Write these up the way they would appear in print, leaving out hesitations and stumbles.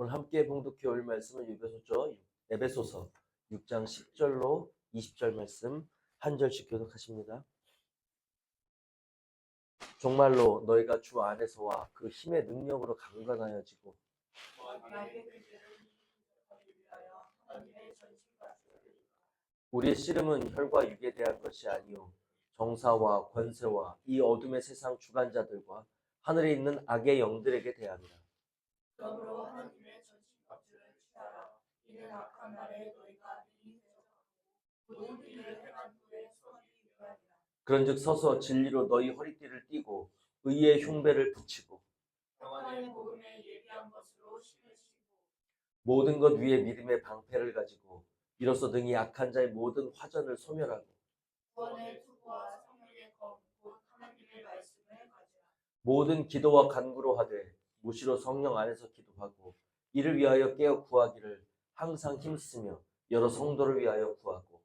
오늘 함께 봉독해 올 말씀은 에베소서 6장 10절로 20절 말씀 한 절씩 교독하십니다. 정말로 너희가 주 안에서와 그 힘의 능력으로 강건하여지고 우리의 씨름은 혈과 육에 대한 것이 아니요 정사와 권세와 이 어둠의 세상 주관자들과 하늘에 있는 악의 영들에게 대함이라. 그러므로 하나님의 전신갑주를 취하라. 이는 악한 날에 너희가 미리 대적하고 모든 일을 행한 후에 서기 위함이라. 그런즉 서서 진리로 너희 허리띠를 띠고 의의 흉배를 붙이고 평안의 복음에 예비한 것으로 힘을 쓰고 모든 것 위에 믿음의 방패를 가지고 이로써 등이 약한 자의 모든 화전을 소멸하고 구원의 투구와 성령의 검 곧 하나님의 말씀을 가지라. 모든 기도와 간구로 하되 무시로 성령 안에서 기도하고 이를 위하여 깨어 구하기를 항상 힘쓰며 여러 성도를 위하여 구하고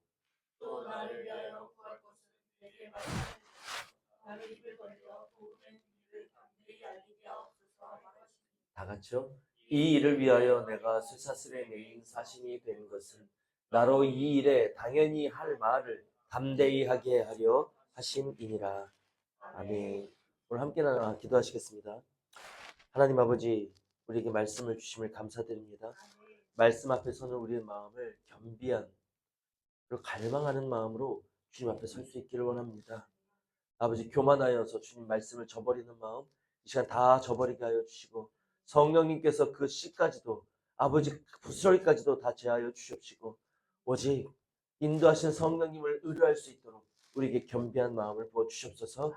또 나를 위하여 구할 것은 내게 말씀해 주소서. 나를 입을 벌려 복음의 비밀을 담대히 알리게 하옵소서 말하시니 다 같이요. 이 일을 위하여 내가 쇠사슬에 매인 사신이 된 것은 나로 이 일에 당연히 할 말을 담대히 하게 하려 하심이니라. 아멘. 오늘 함께 나눠 기도하시겠습니다. 하나님 아버지, 우리에게 말씀을 주심을 감사드립니다. 말씀 앞에 서는 우리의 마음을 겸비한 그리고 갈망하는 마음으로 주님 앞에 설 수 있기를 원합니다. 아버지, 교만하여서 주님 말씀을 저버리는 마음 이 시간 다 저버리게 하여 주시고 성령님께서 그 씨까지도 아버지 부스러기까지도 다 제하여 주시옵시고 오직 인도하신 성령님을 의뢰할 수 있도록 우리에게 겸비한 마음을 부어 주시옵소서.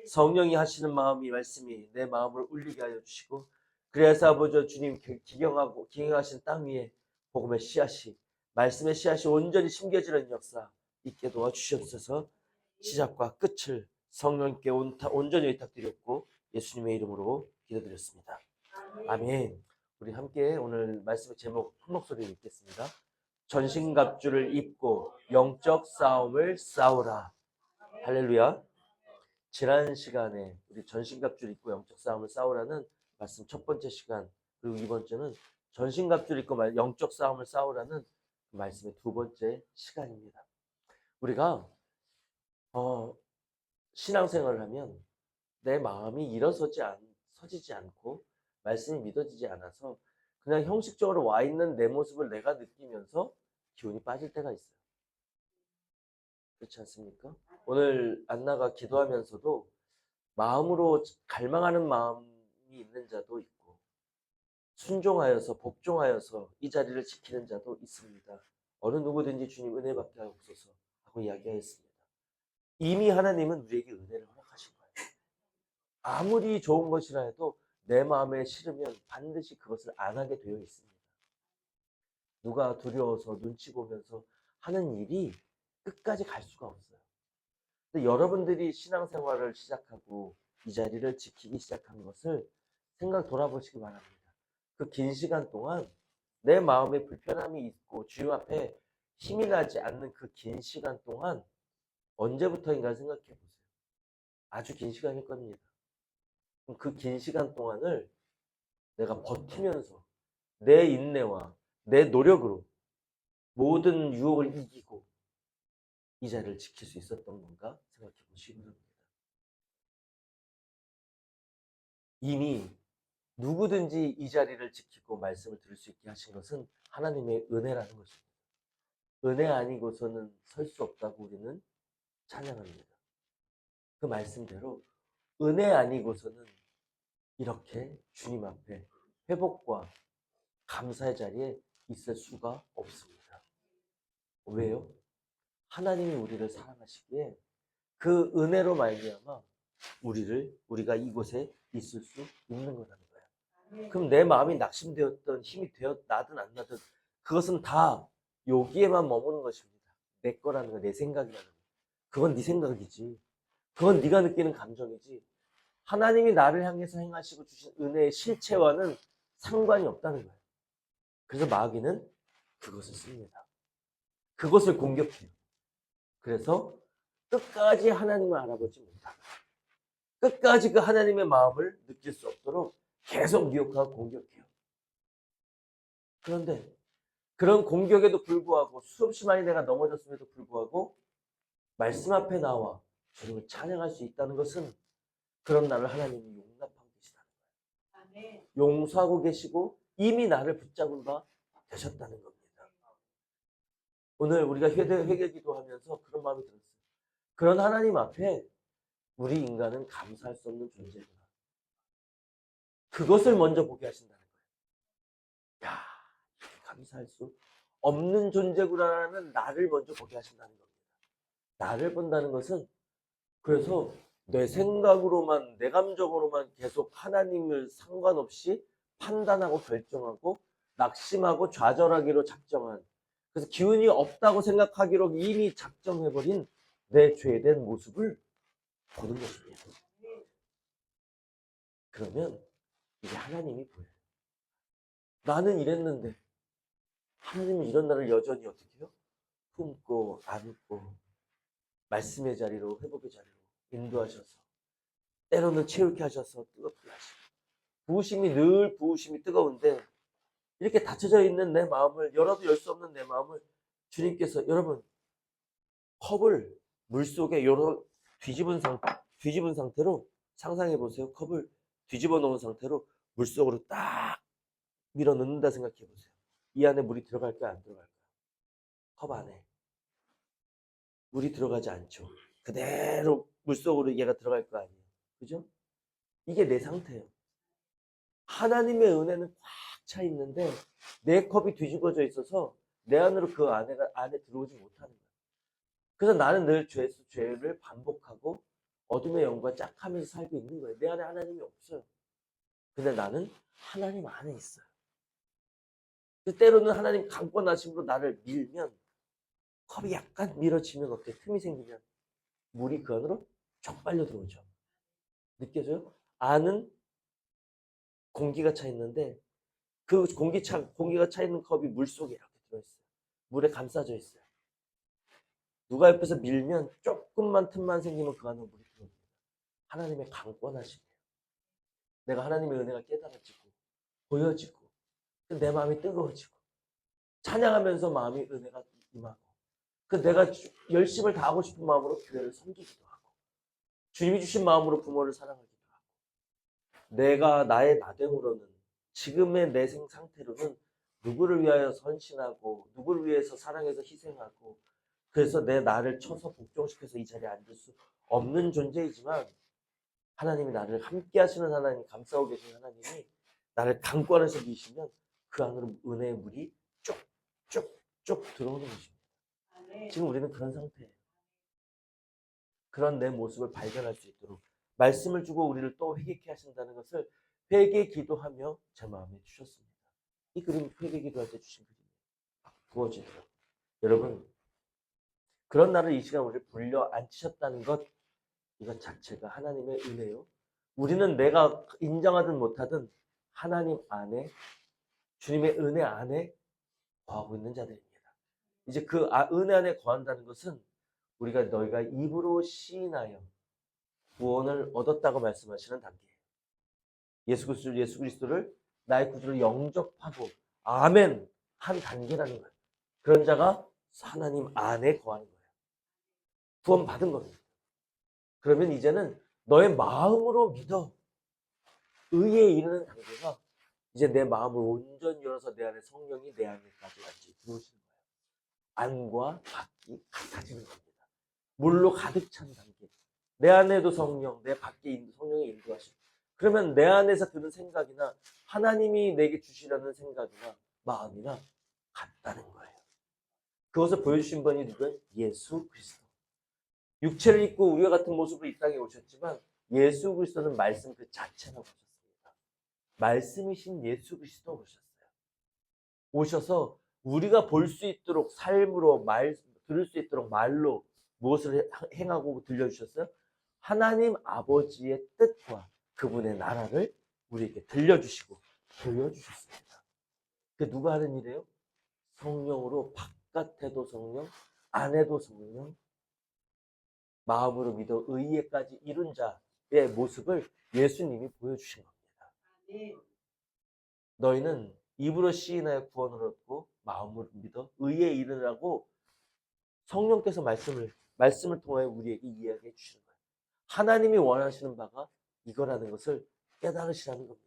성령이 하시는 마음이 말씀이 내 마음을 울리게 하여 주시고 그래서 아버지 주님 기경하고 기경하신 땅 위에 복음의 씨앗이 말씀의 씨앗이 온전히 심겨지는 역사 있게 도와 주시옵소서. 시작과 끝을 성령께 온전히 의탁드렸고 예수님의 이름으로 기도드렸습니다. 아멘. 우리 함께 오늘 말씀의 제목 큰 목소리로 읽겠습니다. 전신갑주를 입고 영적 싸움을 싸우라. 할렐루야. 지난 시간에 우리 전신갑주를 입고 영적 싸움을 싸우라는 말씀 첫 번째 시간, 그리고 이번째는 전신갑주를 입고 영적 싸움을 싸우라는 말씀의 두 번째 시간입니다. 우리가 신앙생활을 하면 내 마음이 서지지 않고 말씀이 믿어지지 않아서 그냥 형식적으로 와 있는 내 모습을 내가 느끼면서 기운이 빠질 때가 있어요. 그렇지 않습니까? 오늘 안나가 기도하면서도 마음으로 갈망하는 마음이 있는 자도 있고 순종하여서 복종하여서 이 자리를 지키는 자도 있습니다. 어느 누구든지 주님 은혜 받게 하옵소서 하고 이야기하였습니다. 이미 하나님은 우리에게 은혜를 허락하신 거예요. 아무리 좋은 것이라 해도 내 마음에 싫으면 반드시 그것을 안 하게 되어 있습니다. 누가 두려워서 눈치 보면서 하는 일이 끝까지 갈 수가 없어요. 근데 여러분들이 신앙생활을 시작하고 이 자리를 지키기 시작한 것을 생각 돌아보시기 바랍니다. 그 긴 시간 동안 내 마음에 불편함이 있고 주님 앞에 힘이 나지 않는 그 긴 시간 동안 언제부터인가 생각해 보세요. 아주 긴 시간일 겁니다. 그 긴 시간 동안을 내가 버티면서 내 인내와 내 노력으로 모든 유혹을 이기고 이 자리를 지킬 수 있었던 건가 생각해 보시기 바랍니다. 이미 누구든지 이 자리를 지키고 말씀을 들을 수 있게 하신 것은 하나님의 은혜라는 것입니다. 은혜 아니고서는 설 수 없다고 우리는 찬양합니다. 그 말씀대로 은혜 아니고서는 이렇게 주님 앞에 회복과 감사의 자리에 있을 수가 없습니다. 왜요? 하나님이 우리를 사랑하시기에 그 은혜로 말미암아 우리가 이곳에 있을 수 있는 거라는 거예요. 그럼 내 마음이 낙심되었던 힘이 나든 안 나든 그것은 다 여기에만 머무는 것입니다. 내 거라는 거, 내 생각이라는 거. 그건 네 생각이지. 그건 네가 느끼는 감정이지. 하나님이 나를 향해서 행하시고 주신 은혜의 실체와는 상관이 없다는 거예요. 그래서 마귀는 그것을 씁니다. 그것을 공격해요. 그래서 끝까지 하나님을 알아보지 못하고 끝까지 그 하나님의 마음을 느낄 수 없도록 계속 미혹하고 공격해요. 그런데 그런 공격에도 불구하고 수없이 많이 내가 넘어졌음에도 불구하고 말씀 앞에 나와 주님을 찬양할 수 있다는 것은 그런 나를 하나님이 용납하고 계시다는 거예요. 용서하고 계시고 이미 나를 붙잡은 바 되셨다는 겁니다. 오늘 우리가 회개 기도하면서 그런 마음이 들었어요. 그런 하나님 앞에 우리 인간은 감사할 수 없는 존재구나. 그것을 먼저 보게 하신다는 거예요. 야, 감사할 수 없는 존재구나라는 나를 먼저 보게 하신다는 겁니다. 나를 본다는 것은 그래서 내 생각으로만, 내 감정으로만 계속 하나님을 상관없이 판단하고 결정하고 낙심하고 좌절하기로 작정한, 그래서 기운이 없다고 생각하기로 이미 작정해버린 내 죄된 모습을 보는 것입니다. 그러면 이게 하나님이 보여요. 나는 이랬는데 하나님은 이런 나를 여전히 어떻게 해요? 품고 안고 말씀의 자리로, 회복의 자리로 인도하셔서 때로는 채울게 하셔서 뜨겁게 하시고, 부으심이 늘 부으심이 뜨거운데 이렇게 닫혀져 있는 내 마음을, 열어도 열 수 없는 내 마음을 주님께서, 여러분 컵을 물속에 뒤집은 상태로 상상해 보세요. 컵을 뒤집어 놓은 상태로 물속으로 딱 밀어 넣는다 생각해 보세요. 이 안에 물이 들어갈까요, 안 들어갈까요? 컵 안에 물이 들어가지 않죠. 그대로 물속으로 얘가 들어갈 거 아니에요. 그죠? 이게 내 상태예요. 하나님의 은혜는 꽉 차 있는데 내 컵이 뒤집어져 있어서 내 안으로 그 안에 들어오지 못하는 거예요. 그래서 나는 늘 죄를 반복하고 어둠의 영과 짝하면서 살고 있는 거예요. 내 안에 하나님이 없어요. 근데 나는 하나님 안에 있어요. 때로는 하나님 강권하심으로 나를 밀면, 컵이 약간 밀어지면 어때? 틈이 생기면 물이 그 안으로 쫙 빨려 들어오죠. 느껴져요? 안은 공기가 차 있는데 그 공기가 차 있는 컵이 물 속에 이렇게 들어있어요. 물에 감싸져 있어요. 누가 옆에서 밀면 조금만 틈만 생기면 그 안으로 물이 들어옵니다. 하나님의 강권하심이에요. 내가 하나님의 은혜가 깨달아지고 보여지고 내 마음이 뜨거워지고 찬양하면서 마음이 은혜가 임하고, 그 내가 열심을 다하고 싶은 마음으로 교회를 섬기기도 하고 주님이 주신 마음으로 부모를 사랑하기도 하고, 내가 나의 나됨으로는, 지금의 내 상태로는 누구를 위하여 헌신하고 누구를 위해서 사랑해서 희생하고 그래서 내 나를 쳐서 복종시켜서 이 자리에 앉을 수 없는 존재이지만, 하나님이 나를 함께 하시는 하나님, 감싸고 계신 하나님이 나를 강권해서 미시면 그 안으로 은혜의 물이 쭉쭉쭉 들어오는 것입니다. 지금 우리는 그런 상태예요. 그런 내 모습을 발견할 수 있도록 말씀을 주고 우리를 또 회개케 하신다는 것을 회개 기도하며 제 마음에 주셨습니다. 이 그림 회개 기도할 때 주신 그림이에요. 부어지도록. 여러분, 그런 나를 이 시간 우리를 불려 앉히셨다는 것, 이것 자체가 하나님의 은혜요. 우리는 내가 인정하든 못하든 하나님 안에, 주님의 은혜 안에 거하고 있는 자들입니다. 이제 그 은혜 안에 거한다는 것은 우리가 너희가 입으로 시인하여 구원을 얻었다고 말씀하시는 단계예요. 예수 그리스도를 나의 구주로 영접하고 아멘 한 단계라는 거예요. 그런 자가 하나님 안에 거하는 거예요. 구원 받은 겁니다. 그러면 이제는 너의 마음으로 믿어 의에 이르는 단계가, 이제 내 마음을 온전히 열어서 내 안에 성령이 내 안에까지 완전히 들어오시는 거예요. 안과 밖이 같아지는 겁니다. 물로 가득 찬 단계. 내 안에도 성령, 내 밖에 성령이 인도하시고, 그러면 내 안에서 드는 생각이나 하나님이 내게 주시려는 생각이나 마음이나 같다는 거예요. 그것을 보여주신 분이 누구예요? 예수 그리스도. 육체를 입고 우리와 같은 모습으로 이 땅에 오셨지만 예수 그리스도는 말씀 그 자체라고 오셨습니다. 말씀이신 예수 그리스도 오셨어요. 오셔서 우리가 볼 수 있도록 삶으로 들을 수 있도록 말로 무엇을 행하고 들려주셨어요? 하나님 아버지의 뜻과 그분의 나라를 우리에게 들려주시고 보여주셨습니다. 그게 누가 하는 일이에요? 성령으로 바깥에도 성령, 안에도 성령, 마음으로 믿어 의에까지 이룬 자의 모습을 예수님이 보여주신 겁니다. 너희는 입으로 시인하여 구원을 얻고 마음으로 믿어 의에 이르라고 성령께서 말씀을 통하여 우리에게 이야기해 주시는 거예요. 하나님이 원하시는 바가 이거라는 것을 깨달으시라는 겁니다.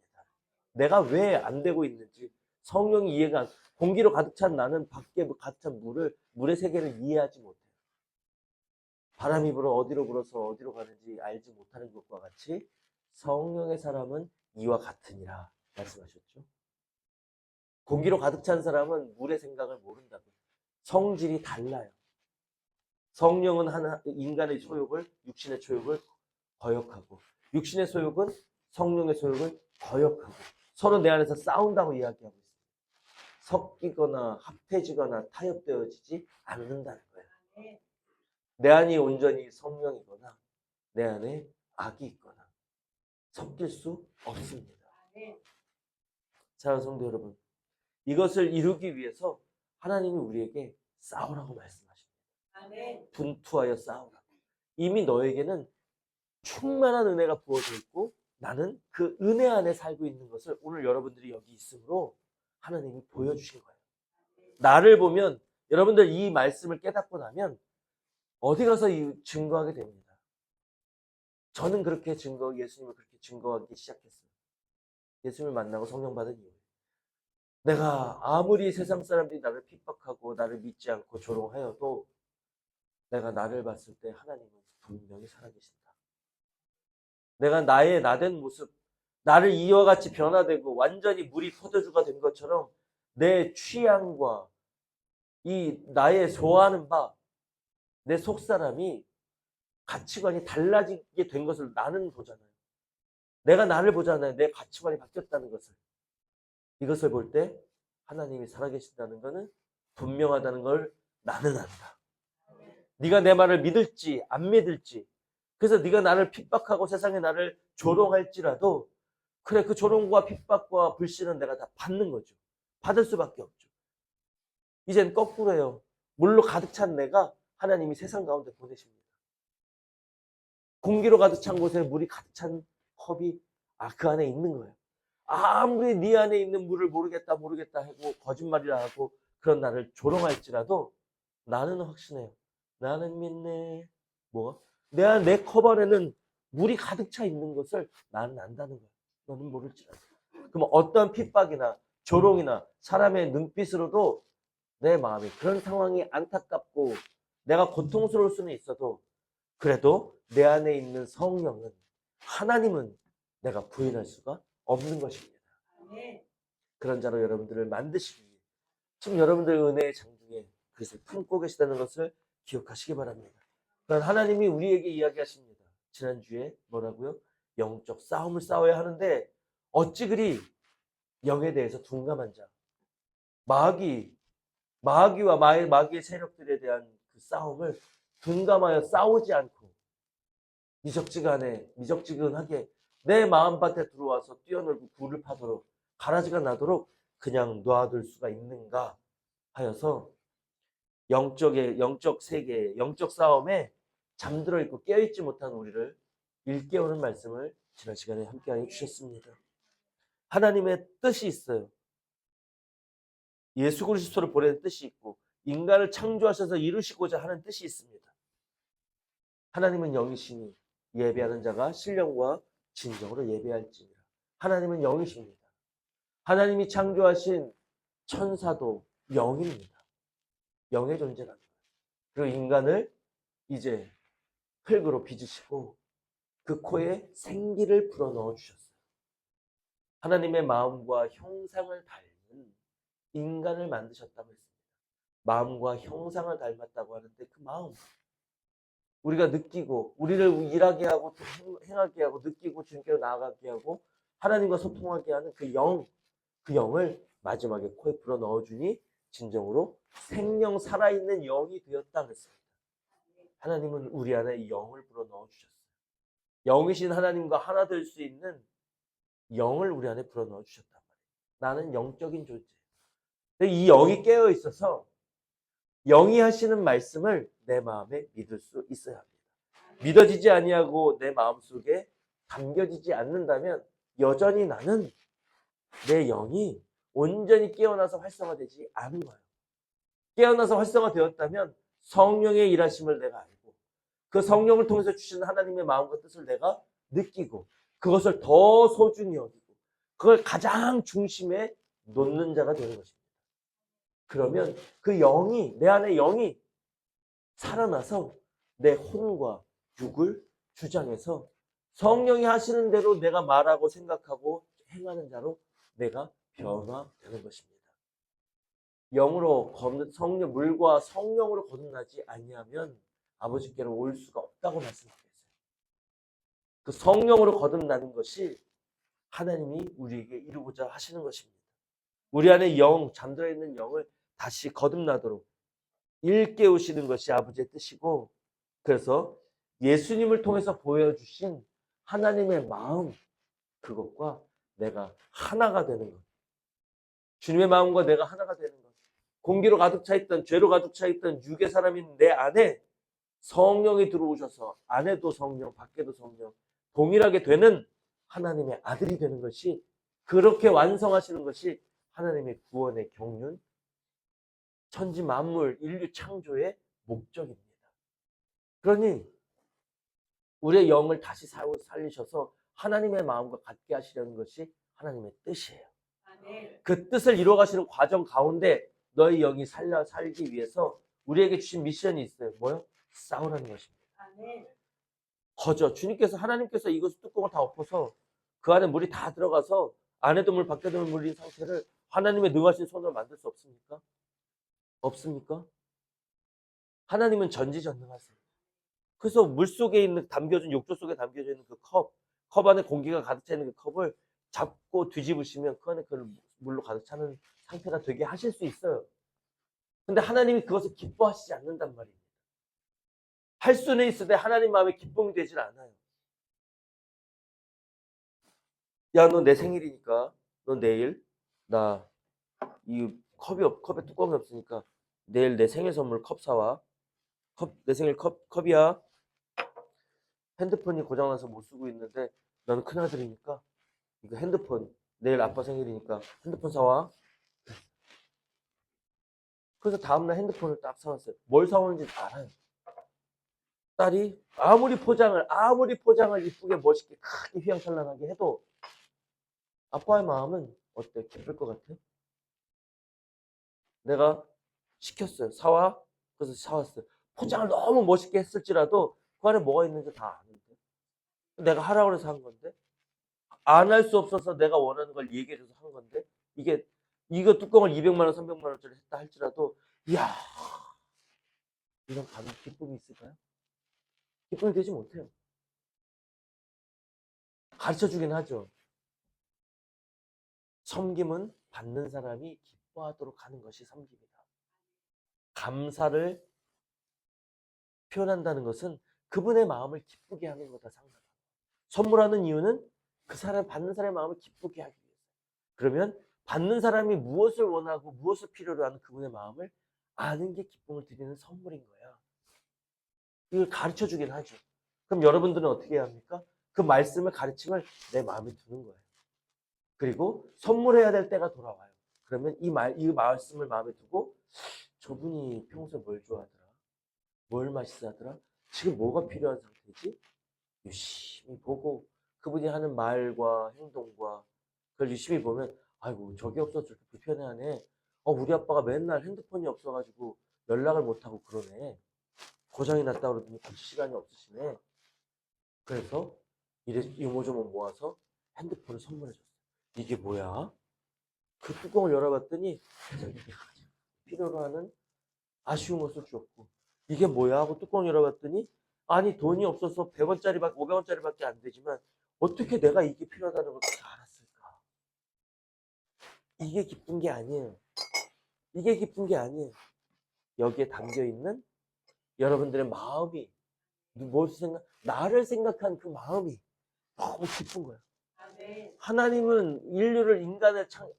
내가 왜 안 되고 있는지 성령이 이해가 공기로 가득 찬 나는 밖에 가득 찬 물의 세계를 이해하지 못해요. 바람이 불어 어디로 불어서 어디로 가는지 알지 못하는 것과 같이 성령의 사람은 이와 같으니라 말씀하셨죠. 공기로 가득 찬 사람은 물의 생각을 모른다고. 성질이 달라요. 성령은 인간의 소욕을, 육신의 소욕을 거역하고, 육신의 소욕은 성령의 소욕을 거역하고, 서로 내 안에서 싸운다고 이야기하고 있습니다. 섞이거나 합해지거나 타협되어지지 않는다는 거예요. 내 안이 온전히 성령이거나 내 안에 악이 있거나 섞일 수 없습니다. 사랑하는 성도 여러분, 이것을 이루기 위해서 하나님이 우리에게 싸우라고 말씀하십니다. 분투하여 싸우라고. 이미 너에게는 충만한 은혜가 부어져 있고 나는 그 은혜 안에 살고 있는 것을 오늘 여러분들이 여기 있으므로 하나님이 보여주신 거예요. 나를 보면 여러분들 이 말씀을 깨닫고 나면 어디 가서 증거하게 됩니다. 저는 그렇게 예수님을 그렇게 증거하기 시작했어요. 예수님을 만나고 성령 받은 이후에. 내가 아무리 세상 사람들이 나를 핍박하고 나를 믿지 않고 조롱하여도 내가 나를 봤을 때 하나님은 분명히 살아계신다. 내가 나의 나된 모습, 나를 이와 같이 변화되고 완전히 물이 포도주가 된 것처럼 내 취향과 이 나의 좋아하는 바, 내 속사람이 가치관이 달라지게 된 것을 나는 보잖아요. 내가 나를 보잖아요. 내 가치관이 바뀌었다는 것을. 이것을 볼 때 하나님이 살아계신다는 것은 분명하다는 걸 나는 안다. 네가 내 말을 믿을지 안 믿을지, 그래서 네가 나를 핍박하고 세상에 나를 조롱할지라도 그래, 그 조롱과 핍박과 불신은 내가 다 받는 거죠. 받을 수밖에 없죠. 이젠 거꾸로예요. 물로 가득 찬 내가 하나님이 세상 가운데 보내십니다. 공기로 가득 찬 곳에 물이 가득 찬 컵이 그 안에 있는 거예요. 아무리 네 안에 있는 물을 모르겠다 하고 거짓말이라 하고 그런 나를 조롱할지라도 나는 확신해요. 나는 믿네. 내 컵 안에는 물이 가득 차 있는 것을 나는 안다는 거예요. 너는 모를지라도. 그럼 어떤 핍박이나 조롱이나 사람의 눈빛으로도 내 마음이 그런 상황이 안타깝고 내가 고통스러울 수는 있어도 그래도 내 안에 있는 성령은 하나님은 내가 부인할 수가 없는 것입니다. 그런 자로 여러분들을 만드시기 위해 지금 여러분들 은혜의 장중에 그것을 품고 계시다는 것을 기억하시기 바랍니다. 그러나 하나님이 우리에게 이야기하십니다. 지난주에 뭐라고요? 영적 싸움을 싸워야 하는데 어찌 그리 영에 대해서 둔감한 자, 마귀와 마귀의 세력들에 대한 그 싸움을 둔감하여 싸우지 않고 미적지근하게 내 마음밭에 들어와서 뛰어놀고 굴을 파도록 가라지가 나도록 그냥 놔둘 수가 있는가 하여서 영적 세계, 영적 싸움에 잠들어 있고 깨어있지 못한 우리를 일깨우는 말씀을 지난 시간에 함께 해주셨습니다. 하나님의 뜻이 있어요. 예수 그리스도를 보내는 뜻이 있고 인간을 창조하셔서 이루시고자 하는 뜻이 있습니다. 하나님은 영이시니 예배하는 자가 신령과 진정으로 예배할지니라. 하나님은 영이십니다. 하나님이 창조하신 천사도 영입니다. 영의 존재라는 거예요. 그리고 인간을 이제 흙으로 빚으시고 그 코에 생기를 불어넣어 주셨어요. 하나님의 마음과 형상을 닮은 인간을 만드셨다고 했습니다. 마음과 형상을 닮았다고 하는데 그 마음, 우리가 느끼고 우리를 일하게 하고 행하게 하고 느끼고 주님께로 나아가게 하고 하나님과 소통하게 하는 그 영을 마지막에 코에 불어넣어 주니 진정으로 생명 살아있는 영이 되었다 그랬습니다. 하나님은 우리 안에 이 영을 불어넣어 주셨어요. 영이신 하나님과 하나 될 수 있는 영을 우리 안에 불어넣어 주셨단 말이에요. 나는 영적인 존재예요. 이 영이 깨어 있어서 영이 하시는 말씀을 내 마음에 믿을 수 있어야 합니다. 믿어지지 아니하고 내 마음속에 담겨지지 않는다면 여전히 나는 내 영이 온전히 깨어나서 활성화되지 않은 거예요. 깨어나서 활성화되었다면 성령의 일하심을 내가 알고 그 성령을 통해서 주시는 하나님의 마음과 뜻을 내가 느끼고 그것을 더 소중히 여기고 그걸 가장 중심에 놓는 자가 되는 것입니다. 그러면 그 영이, 내 안에 영이 살아나서 내 혼과 육을 주장해서 성령이 하시는 대로 내가 말하고 생각하고 행하는 자로 내가 변화되는 것입니다. 영으로 성령, 물과 성령으로 거듭나지 아니하면 아버지께로 올 수가 없다고 말씀드렸어요. 그 성령으로 거듭나는 것이 하나님이 우리에게 이루고자 하시는 것입니다. 우리 안에 영, 잠들어 있는 영을 다시 거듭나도록 일깨우시는 것이 아버지의 뜻이고, 그래서 예수님을 통해서 보여주신 하나님의 마음, 그것과 내가 하나가 되는 것. 주님의 마음과 내가 하나가 되는 것. 공기로 가득 차 있던, 죄로 가득 차 있던 육의 사람인 내 안에 성령이 들어오셔서 안에도 성령, 밖에도 성령, 동일하게 되는 하나님의 아들이 되는 것이, 그렇게 완성하시는 것이 하나님의 구원의 경륜, 천지 만물, 인류 창조의 목적입니다. 그러니 우리의 영을 다시 살리셔서 하나님의 마음과 같게 하시려는 것이 하나님의 뜻이에요. 그 뜻을 이루어가시는 과정 가운데 너희 영이 살기 위해서 우리에게 주신 미션이 있어요. 뭐요? 싸우라는 것입니다. 주님께서, 하나님께서 이것 뚜껑을 다 엎어서 그 안에 물이 다 들어가서 안에도 물 밖에도 물인 상태를 하나님의 능하신 손으로 만들 수 없습니까? 없습니까? 하나님은 전지전능하세요. 그래서 물 속에 있는 욕조 속에 담겨져 있는 그 컵 안에 공기가 가득 차 있는 그 컵을 잡고 뒤집으시면 그 안에 그 물로 가득 차는 상태가 되게 하실 수 있어요. 근데 하나님이 그것을 기뻐하시지 않는단 말입니다. 할 수는 있으되 하나님 마음에 기쁨이 되질 않아요. 야, 너 내 생일이니까 너 내일 나 이 컵에 뚜껑이 없으니까 내일 내 생일 선물 컵 사와. 내 생일 컵이야. 핸드폰이 고장나서 못 쓰고 있는데 너는 큰아들이니까 이거 핸드폰, 내일 아빠 생일이니까 핸드폰 사와. 그래서 다음날 핸드폰을 딱 사왔어요. 뭘 사오는지 알아요. 딸이 아무리 포장을 이쁘게 멋있게 크게 휘황찬란하게 해도 아빠의 마음은 어때? 기쁠 것 같아? 내가 시켰어요. 사와. 그래서 사왔어요. 포장을 너무 멋있게 했을지라도 그 안에 뭐가 있는지 다 아는데. 내가 하라고 해서 한 건데. 안 할 수 없어서 내가 원하는 걸 얘기해줘서 한 건데. 이거 뚜껑을 200만 원, 300만 원짜리 했다 할지라도, 이야, 이런 기쁨이 있을까요? 기쁨이 되지 못해요. 가르쳐 주긴 하죠. 섬김은 받는 사람이 기뻐하도록 하는 것이 섬김이다. 감사를 표현한다는 것은 그분의 마음을 기쁘게 하는 거다 상관없어요. 선물하는 이유는 받는 사람의 마음을 기쁘게 하기 위해서. 그러면 받는 사람이 무엇을 원하고 무엇을 필요로 하는 그분의 마음을 아는 게 기쁨을 드리는 선물인 거야. 이걸 가르쳐 주긴 하죠. 그럼 여러분들은 어떻게 해야 합니까? 그 말씀을, 가르침을 내 마음에 두는 거예요. 그리고 선물해야 될 때가 돌아와요. 그러면 이 말씀을 마음에 두고, 저분이 평소에 뭘 좋아하더라? 뭘 맛있어 하더라? 지금 뭐가 필요한 상태지? 유심히 보고 그분이 하는 말과 행동과 그걸 유심히 보면, 아이고 저게 없어서 저렇게 불편해하네. 우리 아빠가 맨날 핸드폰이 없어가지고 연락을 못하고 그러네. 고장이 났다 그러더니 고칠 시간이 없으시네. 그래서 이모저모 모아서 핸드폰을 선물해줬어요. 이게 뭐야? 그 뚜껑을 열어봤더니 필요로 하는 아쉬운 것을 주었고, 이게 뭐야 하고 뚜껑 열어봤더니, 아니 돈이 없어서 100원짜리밖에 500원짜리밖에 안 되지만 어떻게 내가 이게 필요하다는 걸 알았을까? 이게 기쁜 게 아니에요. 이게 기쁜 게 아니에요. 여기에 담겨있는 여러분들의 마음이, 나를 생각한 그 마음이 너무 기쁜 거예요. 하나님은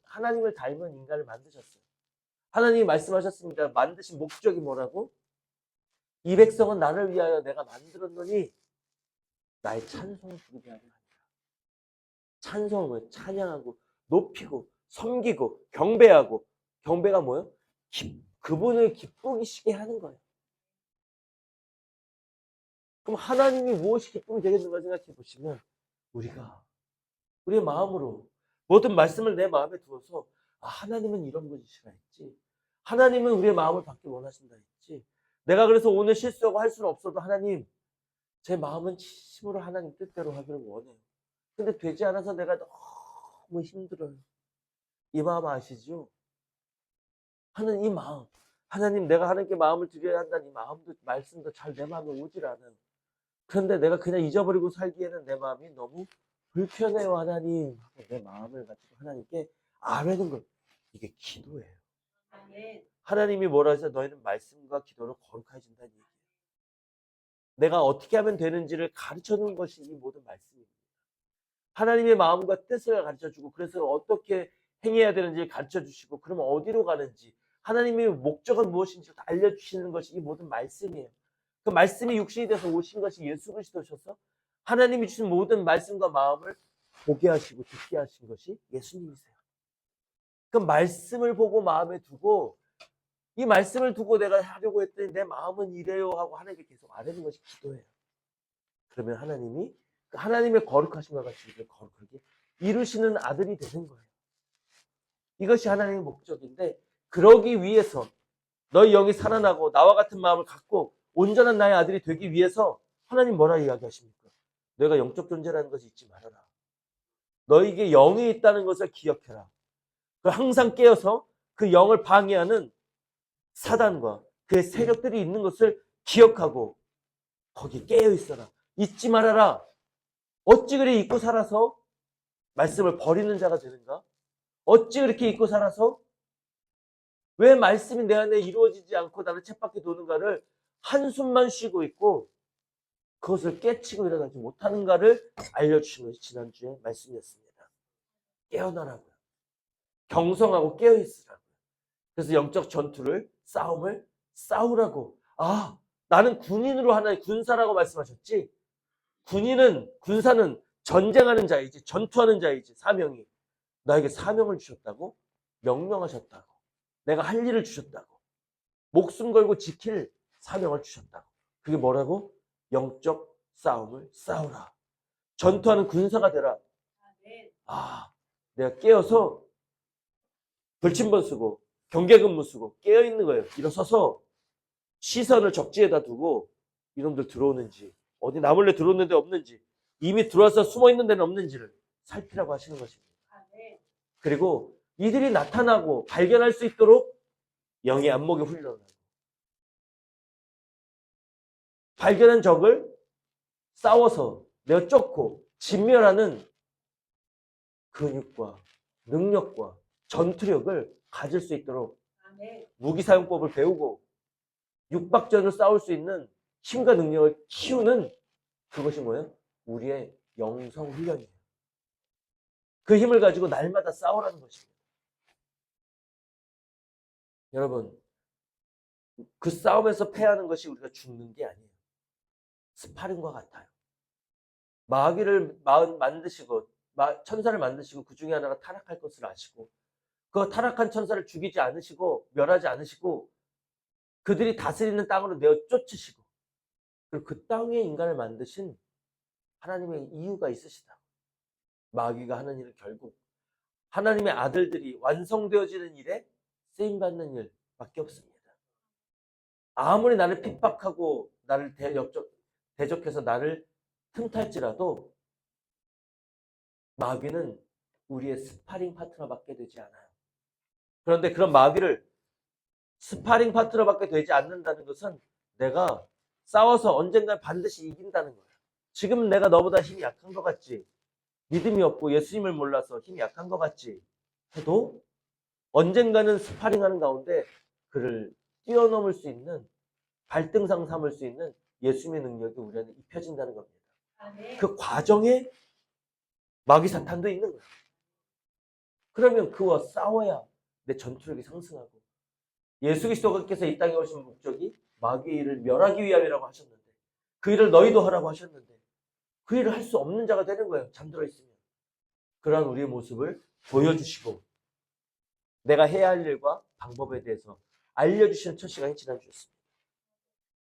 하나님을 닮은 인간을 만드셨어요. 하나님이 말씀하셨습니다. 만드신 목적이 뭐라고? 이 백성은 나를 위하여 내가 만들었노니 나의 찬송을 부르게 하려 하니라. 찬송을 찬양하고 높이고 섬기고 경배하고, 경배가 뭐예요? 그분을 기쁘시게 하는 거예요. 그럼 하나님이 무엇이 기쁨이 되겠는가 생각해 보시면, 우리가 우리의 마음으로 모든 말씀을 내 마음에 두어서, 아, 하나님은 이런 분이시라 했지, 하나님은 우리의 마음을 받기 원하신다 했지, 내가 그래서 오늘 실수하고 할 수는 없어도 하나님, 제 마음은 진심으로 하나님 뜻대로 하기를 원해요. 근데 되지 않아서 내가 너무 힘들어요. 이 마음 아시죠? 하는 이 마음, 하나님, 내가 하나님께 마음을 드려야 한다는 이 마음도, 말씀도 잘 내 마음에 오질 않아요. 그런데 내가 그냥 잊어버리고 살기에는 내 마음이 너무 불편해요, 하나님. 하고 내 마음을 가지고 하나님께 아뢰는 것, 이게 기도예요. 하나님이 뭐라 하죠? 너희는 말씀과 기도로 거룩해진다는 얘기예요. 내가 어떻게 하면 되는지를 가르쳐주는 것이 이 모든 말씀입니다. 하나님의 마음과 뜻을 가르쳐주고, 그래서 어떻게 행해야 되는지 가르쳐주시고, 그러면 어디로 가는지, 하나님의 목적은 무엇인지 알려주시는 것이 이 모든 말씀이에요. 그 말씀이 육신이 돼서 오신 것이 예수 그리스도셔서 하나님이 주신 모든 말씀과 마음을 보게 하시고 듣게 하신 것이 예수님이세요. 그 말씀을 보고 마음에 두고, 이 말씀을 두고 내가 하려고 했더니 내 마음은 이래요 하고 하나님께 계속 아뢰는 것이 기도예요. 그러면 하나님이 그 하나님의 거룩하심과 같이 이렇게 거룩하게 이루시는 아들이 되는 거예요. 이것이 하나님의 목적인데, 그러기 위해서 너희 영이 살아나고 나와 같은 마음을 갖고 온전한 나의 아들이 되기 위해서 하나님 뭐라 이야기하십니까? 너희가 영적 존재라는 것을 잊지 말아라. 너희에게 영이 있다는 것을 기억해라. 항상 깨어서 그 영을 방해하는 사단과 그의 세력들이 있는 것을 기억하고 거기에 깨어 있어라. 잊지 말아라. 어찌 그리 잊고 살아서 말씀을 버리는 자가 되는가? 어찌 그렇게 잊고 살아서 왜 말씀이 내 안에 이루어지지 않고 나는 쳇바퀴 도는가를 한숨만 쉬고 있고 그것을 깨치고 일어나지 못하는가를 알려주신 것이 지난주에 말씀이었습니다. 깨어나라고요. 경성하고 깨어있으라고요. 그래서 영적 전투를, 싸움을 싸우라고. 아, 나는 군인으로 하나의 군사라고 말씀하셨지. 군사는 전쟁하는 자이지, 전투하는 자이지. 사명이 나에게 사명을 주셨다고, 명령하셨다고, 내가 할 일을 주셨다고, 목숨 걸고 지킬 사명을 주셨다고. 그게 뭐라고? 영적 싸움을 싸우라. 전투하는 군사가 되라. 아, 내가 깨어서 불침번 쓰고 경계근무 쓰고 깨어있는 거예요. 일어서서 시선을 적지에다 두고 이놈들 들어오는지, 어디 나몰래 들어오는데 없는지, 이미 들어와서 숨어있는 데는 없는지를 살피라고 하시는 것입니다. 그리고 이들이 나타나고 발견할 수 있도록 영의 안목에 훈련하고, 발견한 적을 싸워서 내가 쫓고 진멸하는 근육과 능력과 전투력을 가질 수 있도록 무기사용법을 배우고 육박전을 싸울 수 있는 힘과 능력을 키우는, 그것이 뭐예요? 우리의 영성 훈련이에요. 그 힘을 가지고 날마다 싸우라는 것입니다. 여러분, 그 싸움에서 패하는 것이 우리가 죽는 게 아니에요. 스파링과 같아요. 마귀를 만드시고 천사를 만드시고 그 중에 하나가 타락할 것을 아시고, 그 타락한 천사를 죽이지 않으시고 멸하지 않으시고 그들이 다스리는 땅으로 내어 쫓으시고, 그리고 그 땅에 인간을 만드신 하나님의 이유가 있으시다. 마귀가 하는 일은 결국 하나님의 아들들이 완성되어지는 일에 쓰임받는 일밖에 없습니다. 아무리 나를 핍박하고 나를 대적해서 나를 틈탈지라도 마귀는 우리의 스파링 파트너밖에 되지 않아요. 그런데 그런 마귀를 스파링 파트너밖에 되지 않는다는 것은 내가 싸워서 언젠가 반드시 이긴다는 거예요. 지금 내가 너보다 힘이 약한 것 같지, 믿음이 없고 예수님을 몰라서 힘이 약한 것 같지 해도 언젠가는 스파링하는 가운데 그를 뛰어넘을 수 있는, 발등상 삼을 수 있는 예수님의 능력이 우리 안에 입혀진다는 겁니다. 그 과정에 마귀 사탄도 있는 거예요. 그러면 그와 싸워야 내 전투력이 상승하고, 예수 그리스도께서 이 땅에 오신 목적이 마귀의 일을 멸하기 위함이라고 하셨는데, 그 일을 너희도 하라고 하셨는데 그 일을 할 수 없는 자가 되는 거예요. 잠들어 있으면. 그러한 우리의 모습을 보여주시고 내가 해야 할 일과 방법에 대해서 알려주시는 첫 시간이 지난주였습니다.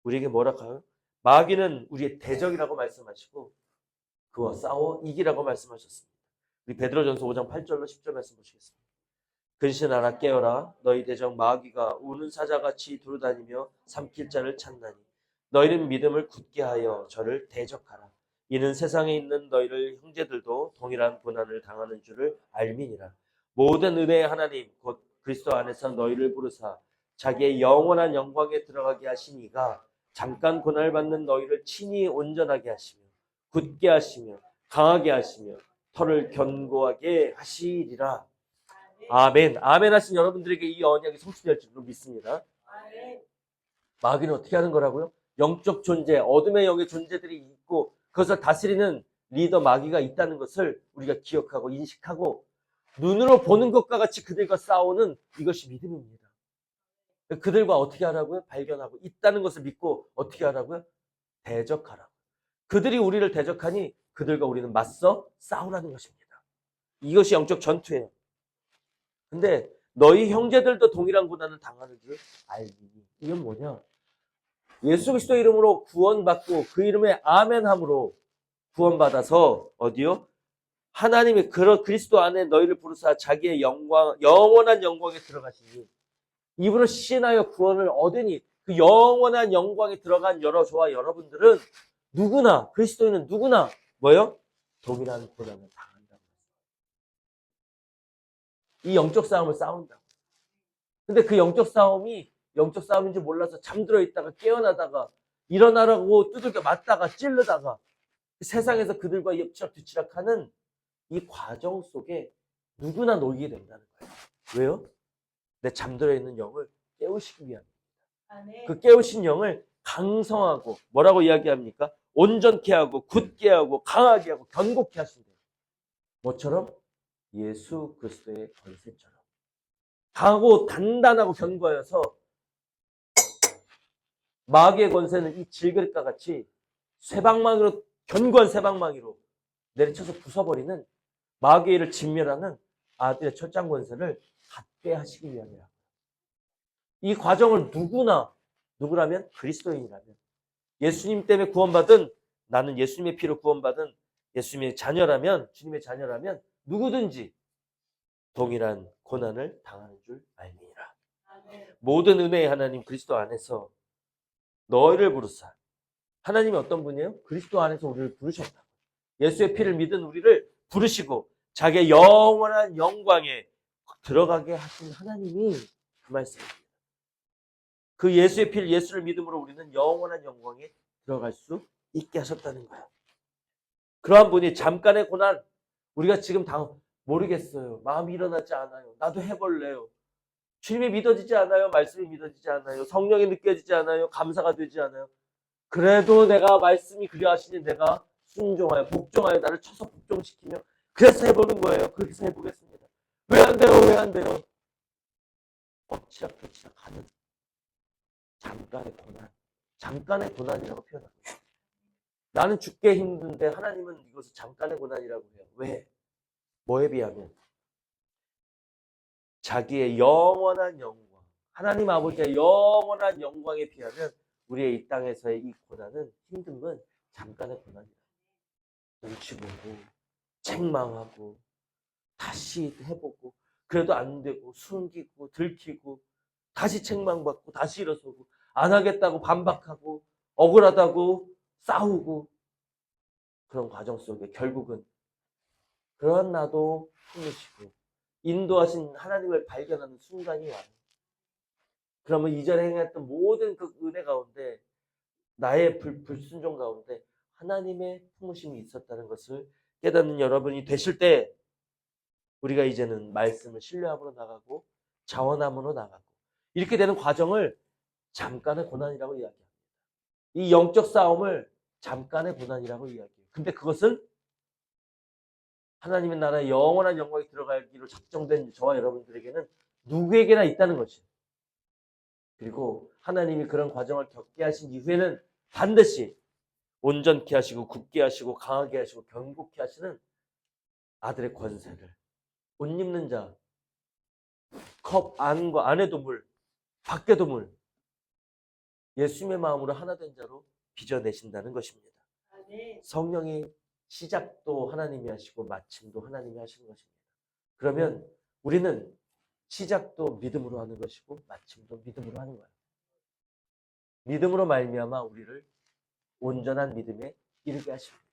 우리에게 뭐라 하요? 마귀는 우리의 대적이라고 말씀하시고 그와 싸워 이기라고 말씀하셨습니다. 우리 베드로전서 5장 8절로 10절 말씀 보시겠습니다. 근신하라 깨어라 너희 대적 마귀가 우는 사자같이 두루다니며 삼킬 자를 찾나니 너희는 믿음을 굳게 하여 저를 대적하라. 이는 세상에 있는 너희를 형제들도 동일한 고난을 당하는 줄을 알미니라. 모든 은혜의 하나님 곧 그리스도 안에서 너희를 부르사 자기의 영원한 영광에 들어가게 하신 이가 잠깐 고난을 받는 너희를 친히 온전하게 하시며 굳게 하시며 강하게 하시며 털을 견고하게 하시리라. 아멘. 아멘 하신 여러분들에게 이 언약이 성취될 줄로 믿습니다. 마귀는 어떻게 하는 거라고요? 영적 존재, 어둠의 영의 존재들이 있고 그것을 다스리는 리더 마귀가 있다는 것을 우리가 기억하고 인식하고 눈으로 보는 것과 같이 그들과 싸우는 이것이 믿음입니다. 그들과 어떻게 하라고요? 발견하고 있다는 것을 믿고 어떻게 하라고요? 대적하라고. 그들이 우리를 대적하니 그들과 우리는 맞서 싸우라는 것입니다. 이것이 영적 전투예요. 근데 너희 형제들도 동일한 고난을 당하는 줄 알니. 이건 뭐냐? 예수 그리스도 이름으로 구원받고 그 이름에 아멘함으로 구원받아서 어디요? 하나님이 그리스도 안에 너희를 부르사 자기의 영원한 영광에 들어가시니 이분을 시인하여 구원을 얻으니 그 영원한 영광에 들어간 저와 여러분들은 누구나 그리스도인은 누구나 뭐요? 동일한 고난을 당한다고. 이 영적 싸움을 싸운다. 근데 그 영적 싸움이 영적 싸움인 줄 몰라서 잠들어 있다가 깨어나다가 일어나라고 두들겨 맞다가 찌르다가 세상에서 그들과 엎치락뒤치락하는 이 과정 속에 누구나 놓이게 된다는 거예요. 왜요? 내 잠들어 있는 영을 깨우시기 위함입니다. 그 깨우신 영을 강성하고 뭐라고 이야기합니까? 온전케 하고 굳게 하고 강하게 하고 견고케 하신대요. 뭐처럼? 예수 그리스도의 권세처럼 강하고 단단하고 견고하여서 마귀의 권세는 이 질그릇과 같이 쇠방망이로 견고한 쇠방망이로 내리쳐서 부숴버리는 마귀의 일을 진멸하는 아들의 철장 권세를 갖게 하시기 위함이라. 이 과정을 누구라면 그리스도인이라면 예수님 때문에 구원받은 나는 예수님의 피로 구원받은 예수님의 자녀라면 주님의 자녀라면 누구든지 동일한 고난을 당하는 줄 알미니라. 모든 은혜의 하나님 그리스도 안에서 너희를 부르사. 하나님이 어떤 분이에요? 그리스도 안에서 우리를 부르셨다. 예수의 피를 믿은 우리를 부르시고 자기의 영원한 영광에 들어가게 하신 하나님이 그 말씀입니다. 그 예수의 피를 예수를 믿음으로 우리는 영원한 영광에 들어갈 수 있게 하셨다는 거예요. 그러한 분이 잠깐의 고난 우리가 지금 모르겠어요. 마음이 일어나지 않아요. 나도 해볼래요. 주님이 믿어지지 않아요. 말씀이 믿어지지 않아요. 성령이 느껴지지 않아요. 감사가 되지 않아요. 그래도 내가 말씀이 그리하시니 내가 순종하여 복종하여 나를 쳐서 복종시키며 그래서 해보는 거예요. 그래서 해보겠습니다. 왜 안 돼요? 왜 안 돼요? 엎치락뒤치락 하는 잠깐의 고난. 잠깐의 고난이라고 표현합니다. 나는 죽게 힘든데 하나님은 이것을 잠깐의 고난이라고 해요. 왜? 뭐에 비하면? 자기의 영원한 영광, 하나님 아버지의 영원한 영광에 비하면 우리의 이 땅에서의 이 고난은 힘든 건 잠깐의 고난이다. 눈치 보고 책망하고 다시 해보고 그래도 안 되고 숨기고 들키고 다시 책망받고 다시 일어서고 안 하겠다고 반박하고 억울하다고 싸우고 그런 과정 속에 결국은 그런 나도 힘내시고 인도하신 하나님을 발견하는 순간이 와요. 그러면 이전에 행했던 모든 그 은혜 가운데 나의 불순종 가운데 하나님의 품으심이 있었다는 것을 깨닫는 여러분이 되실 때 우리가 이제는 말씀을 신뢰함으로 나가고 자원함으로 나가고 이렇게 되는 과정을 잠깐의 고난이라고 이야기합니다. 이 영적 싸움을 잠깐의 고난이라고 이야기해요. 근데 그것은 하나님의 나라의 영원한 영광에 들어가기로 작정된 저와 여러분들에게는 누구에게나 있다는 것이에요. 그리고 하나님이 그런 과정을 겪게 하신 이후에는 반드시 온전케 하시고 굳게 하시고 강하게 하시고 견고케 하시는 아들의 권세를 옷 입는 자 컵 안에도 물, 밖에도 물. 예수님의 마음으로 하나 된 자로 빚어내신다는 것입니다. 성령이 시작도 하나님이 하시고 마침도 하나님이 하시는 것입니다. 그러면 우리는 시작도 믿음으로 하는 것이고 마침도 믿음으로 하는 거예요. 믿음으로 말미암아 우리를 온전한 믿음에 이르게 하십니다.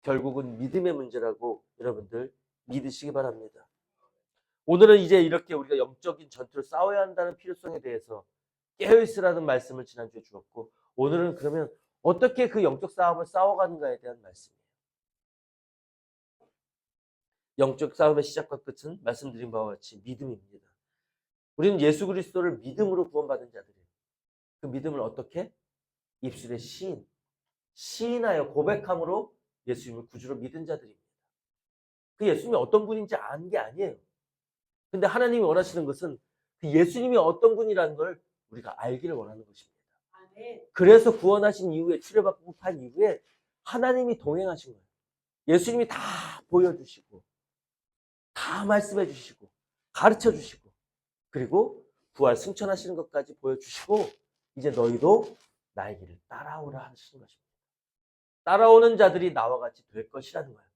결국은 믿음의 문제라고 여러분들 믿으시기 바랍니다. 오늘은 이제 이렇게 우리가 영적인 전투를 싸워야 한다는 필요성에 대해서 깨어있으라는 말씀을 지난주에 주었고, 오늘은 그러면 어떻게 그 영적 싸움을 싸워가는가에 대한 말씀이에요. 영적 싸움의 시작과 끝은 말씀드린 바와 같이 믿음입니다. 우리는 예수 그리스도를 믿음으로 구원받은 자들이에요. 그 믿음을 어떻게? 입술의 시인하여 고백함으로 예수님을 구주로 믿은 자들입니다. 그 예수님이 어떤 분인지 아는 게 아니에요. 근데 하나님이 원하시는 것은 그 예수님이 어떤 분이라는 걸 우리가 알기를 원하는 것입니다. 그래서 구원하신 이후에, 치료받고 판 이후에 하나님이 동행하신 거예요. 예수님이 다 보여주시고 다 말씀해 주시고 가르쳐 주시고 그리고 부활 승천하시는 것까지 보여주시고 이제 너희도 나의 길을 따라오라 하시는 것입니다. 따라오는 자들이 나와 같이 될 것이라는 거예요.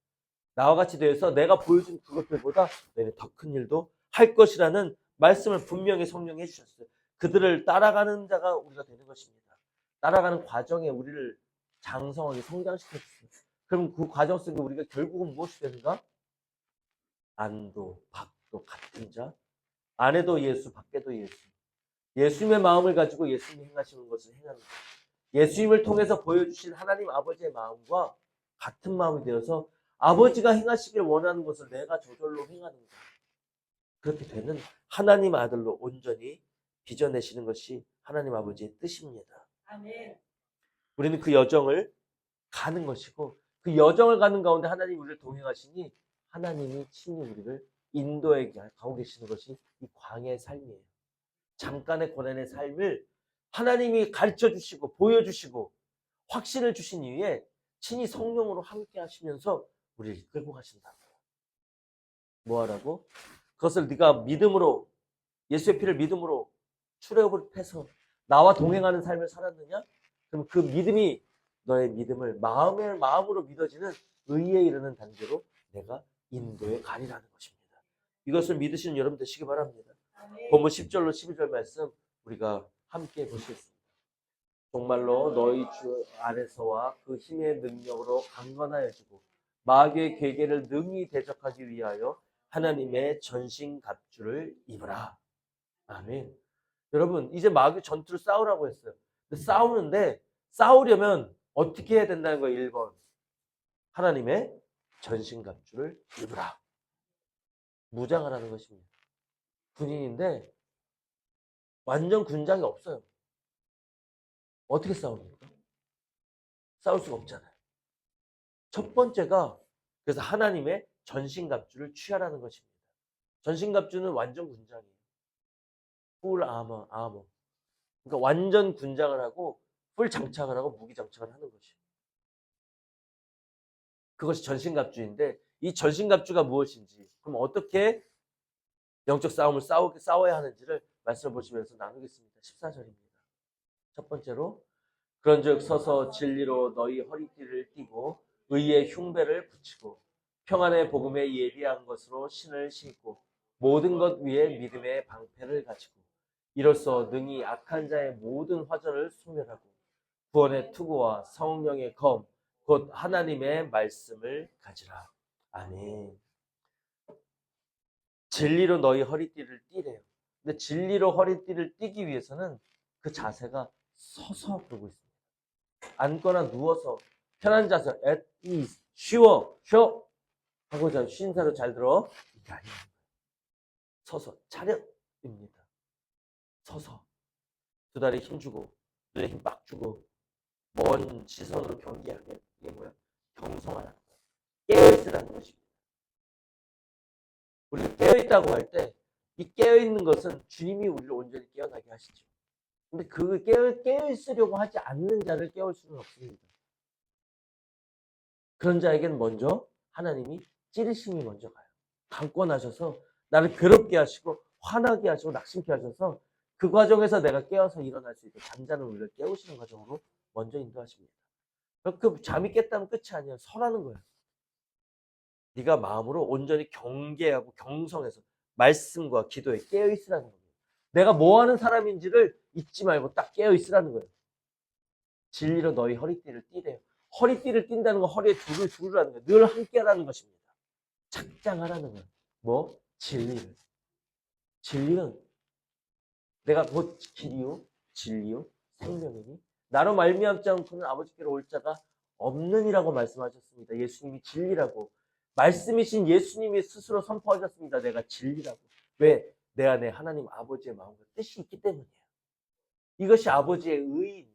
나와 같이 되어서 내가 보여준 그것들보다 너희는 더 큰 일도 할 것이라는 말씀을 분명히 성령이 해주셨어요. 그들을 따라가는 자가 우리가 되는 것입니다. 따라가는 과정에 우리를 장성하게 성장시켜주세요. 그럼 그 과정 속에 우리가 결국은 무엇이 되는가? 안도 밖도 같은 자, 안에도 예수, 밖에도 예수. 예수님의 마음을 가지고 예수님이 행하시는 것을 행하는 것. 예수님을 통해서 보여주신 하나님 아버지의 마음과 같은 마음이 되어서 아버지가 행하시길 원하는 것을 내가 저절로 행하는 것. 그렇게 되는 하나님 아들로 온전히 빚어내시는 것이 하나님 아버지의 뜻입니다. 아멘. 우리는 그 여정을 가는 것이고 그 여정을 가는 가운데 하나님이 우리를 동행하시니 하나님이 친히 우리를 인도해 가고 계시는 것이 이 광야의 삶이에요. 잠깐의 고난의 삶을 하나님이 가르쳐 주시고 보여주시고 확신을 주신 이후에 친히 성령으로 함께 하시면서 우리를 이끌고 가신다고요. 뭐하라고? 그것을 네가 믿음으로 예수의 피를 믿음으로 출애굽해서 나와 동행하는 삶을 살았느냐? 그럼 그 믿음이 너의 믿음을 마음으로 믿어지는 의에 이르는 단계로 내가 인도에 가리라는 것입니다. 이것을 믿으시는 여러분 되시기 바랍니다. 본문 10절로 12절 말씀 우리가 함께 보시겠습니다. 정말로 너희 주 안에서와 그 힘의 능력으로 강건하여지고 마귀의 계계를 능히 대적하기 위하여 하나님의 전신갑주를 입으라. 아멘. 여러분 이제 마귀 전투를 싸우라고 했어요. 근데 싸우려면 어떻게 해야 된다는 거예요. 1번 하나님의 전신갑주를 입으라. 무장하라는 것입니다. 군인인데 완전 군장이 없어요. 어떻게 싸웁니까? 싸울 수가 없잖아요. 첫 번째가 그래서 하나님의 전신갑주를 취하라는 것입니다. 전신갑주는 완전 군장이에요. 풀 아머. 그러니까 완전 군장을 하고 풀 장착을 하고 무기 장착을 하는 것이에요. 그것이 전신갑주인데 이 전신갑주가 무엇인지 그럼 어떻게 영적 싸움을 싸워야 하는지를 말씀을 보시면서 나누겠습니다. 14절입니다. 첫 번째로 그런즉 서서 진리로 너희 허리띠를 띠고 의의 흉배를 붙이고 평안의 복음에 예비한 것으로 신을 신고 모든 것 위에 믿음의 방패를 가지고 이로써 능히 악한 자의 모든 화전을 소멸하고 구원의 투구와 성령의 검 곧 하나님의 말씀을 가지라. 아멘. 진리로 너희 허리띠를 띠래요. 근데 진리로 허리띠를 띠기 위해서는 그 자세가 서서 그러고 있습니다. 앉거나 누워서 편한 자세, at ease, 쉬워, 쉬어 하고 쉰사로 잘 들어. 이게 아니에요. 서서 차렷입니다. 서서 두 다리에 힘주고 눈에 힘 빡 주고 먼 시선으로 경계하면 이게 뭐야? 경성하라는 거야. 깨어있으라는 것입니다. 우리가 깨어있다고 할 때 이 깨어있는 것은 주님이 우리를 온전히 깨어나게 하시죠. 근데 그 깨어있으려고 하지 않는 자를 깨울 수는 없습니다. 그런 자에게는 먼저 하나님이 찌르심이 먼저 가요. 강권하셔서 나를 괴롭게 하시고 화나게 하시고 낙심케 하셔서 그 과정에서 내가 깨어서 일어날 수 있게 잠자는 우리를 깨우시는 과정으로 먼저 인도하십니다. 그 잠이 깼다면 끝이 아니야. 설하는 거야. 네가 마음으로 온전히 경계하고 경성해서 말씀과 기도에 깨어있으라는 겁니다. 내가 뭐 하는 사람인지를 잊지 말고 딱 깨어있으라는 거예요. 진리로 너희 허리띠를 띠래요. 허리띠를 띈다는 건 허리에 줄을 두르라는 거예요. 늘 함께 하라는 것입니다. 착장하라는 거예요. 뭐? 진리를. 진리는 내가 곧 길이요 진리요 생명이니 나로 말미암지 않고는 아버지께로 올 자가 없느니라고 말씀하셨습니다. 예수님이 진리라고 말씀이신 예수님이 스스로 선포하셨습니다. 내가 진리라고. 왜? 내 안에 하나님 아버지의 마음과 뜻이 있기 때문이에요. 이것이 아버지의 의의입니다.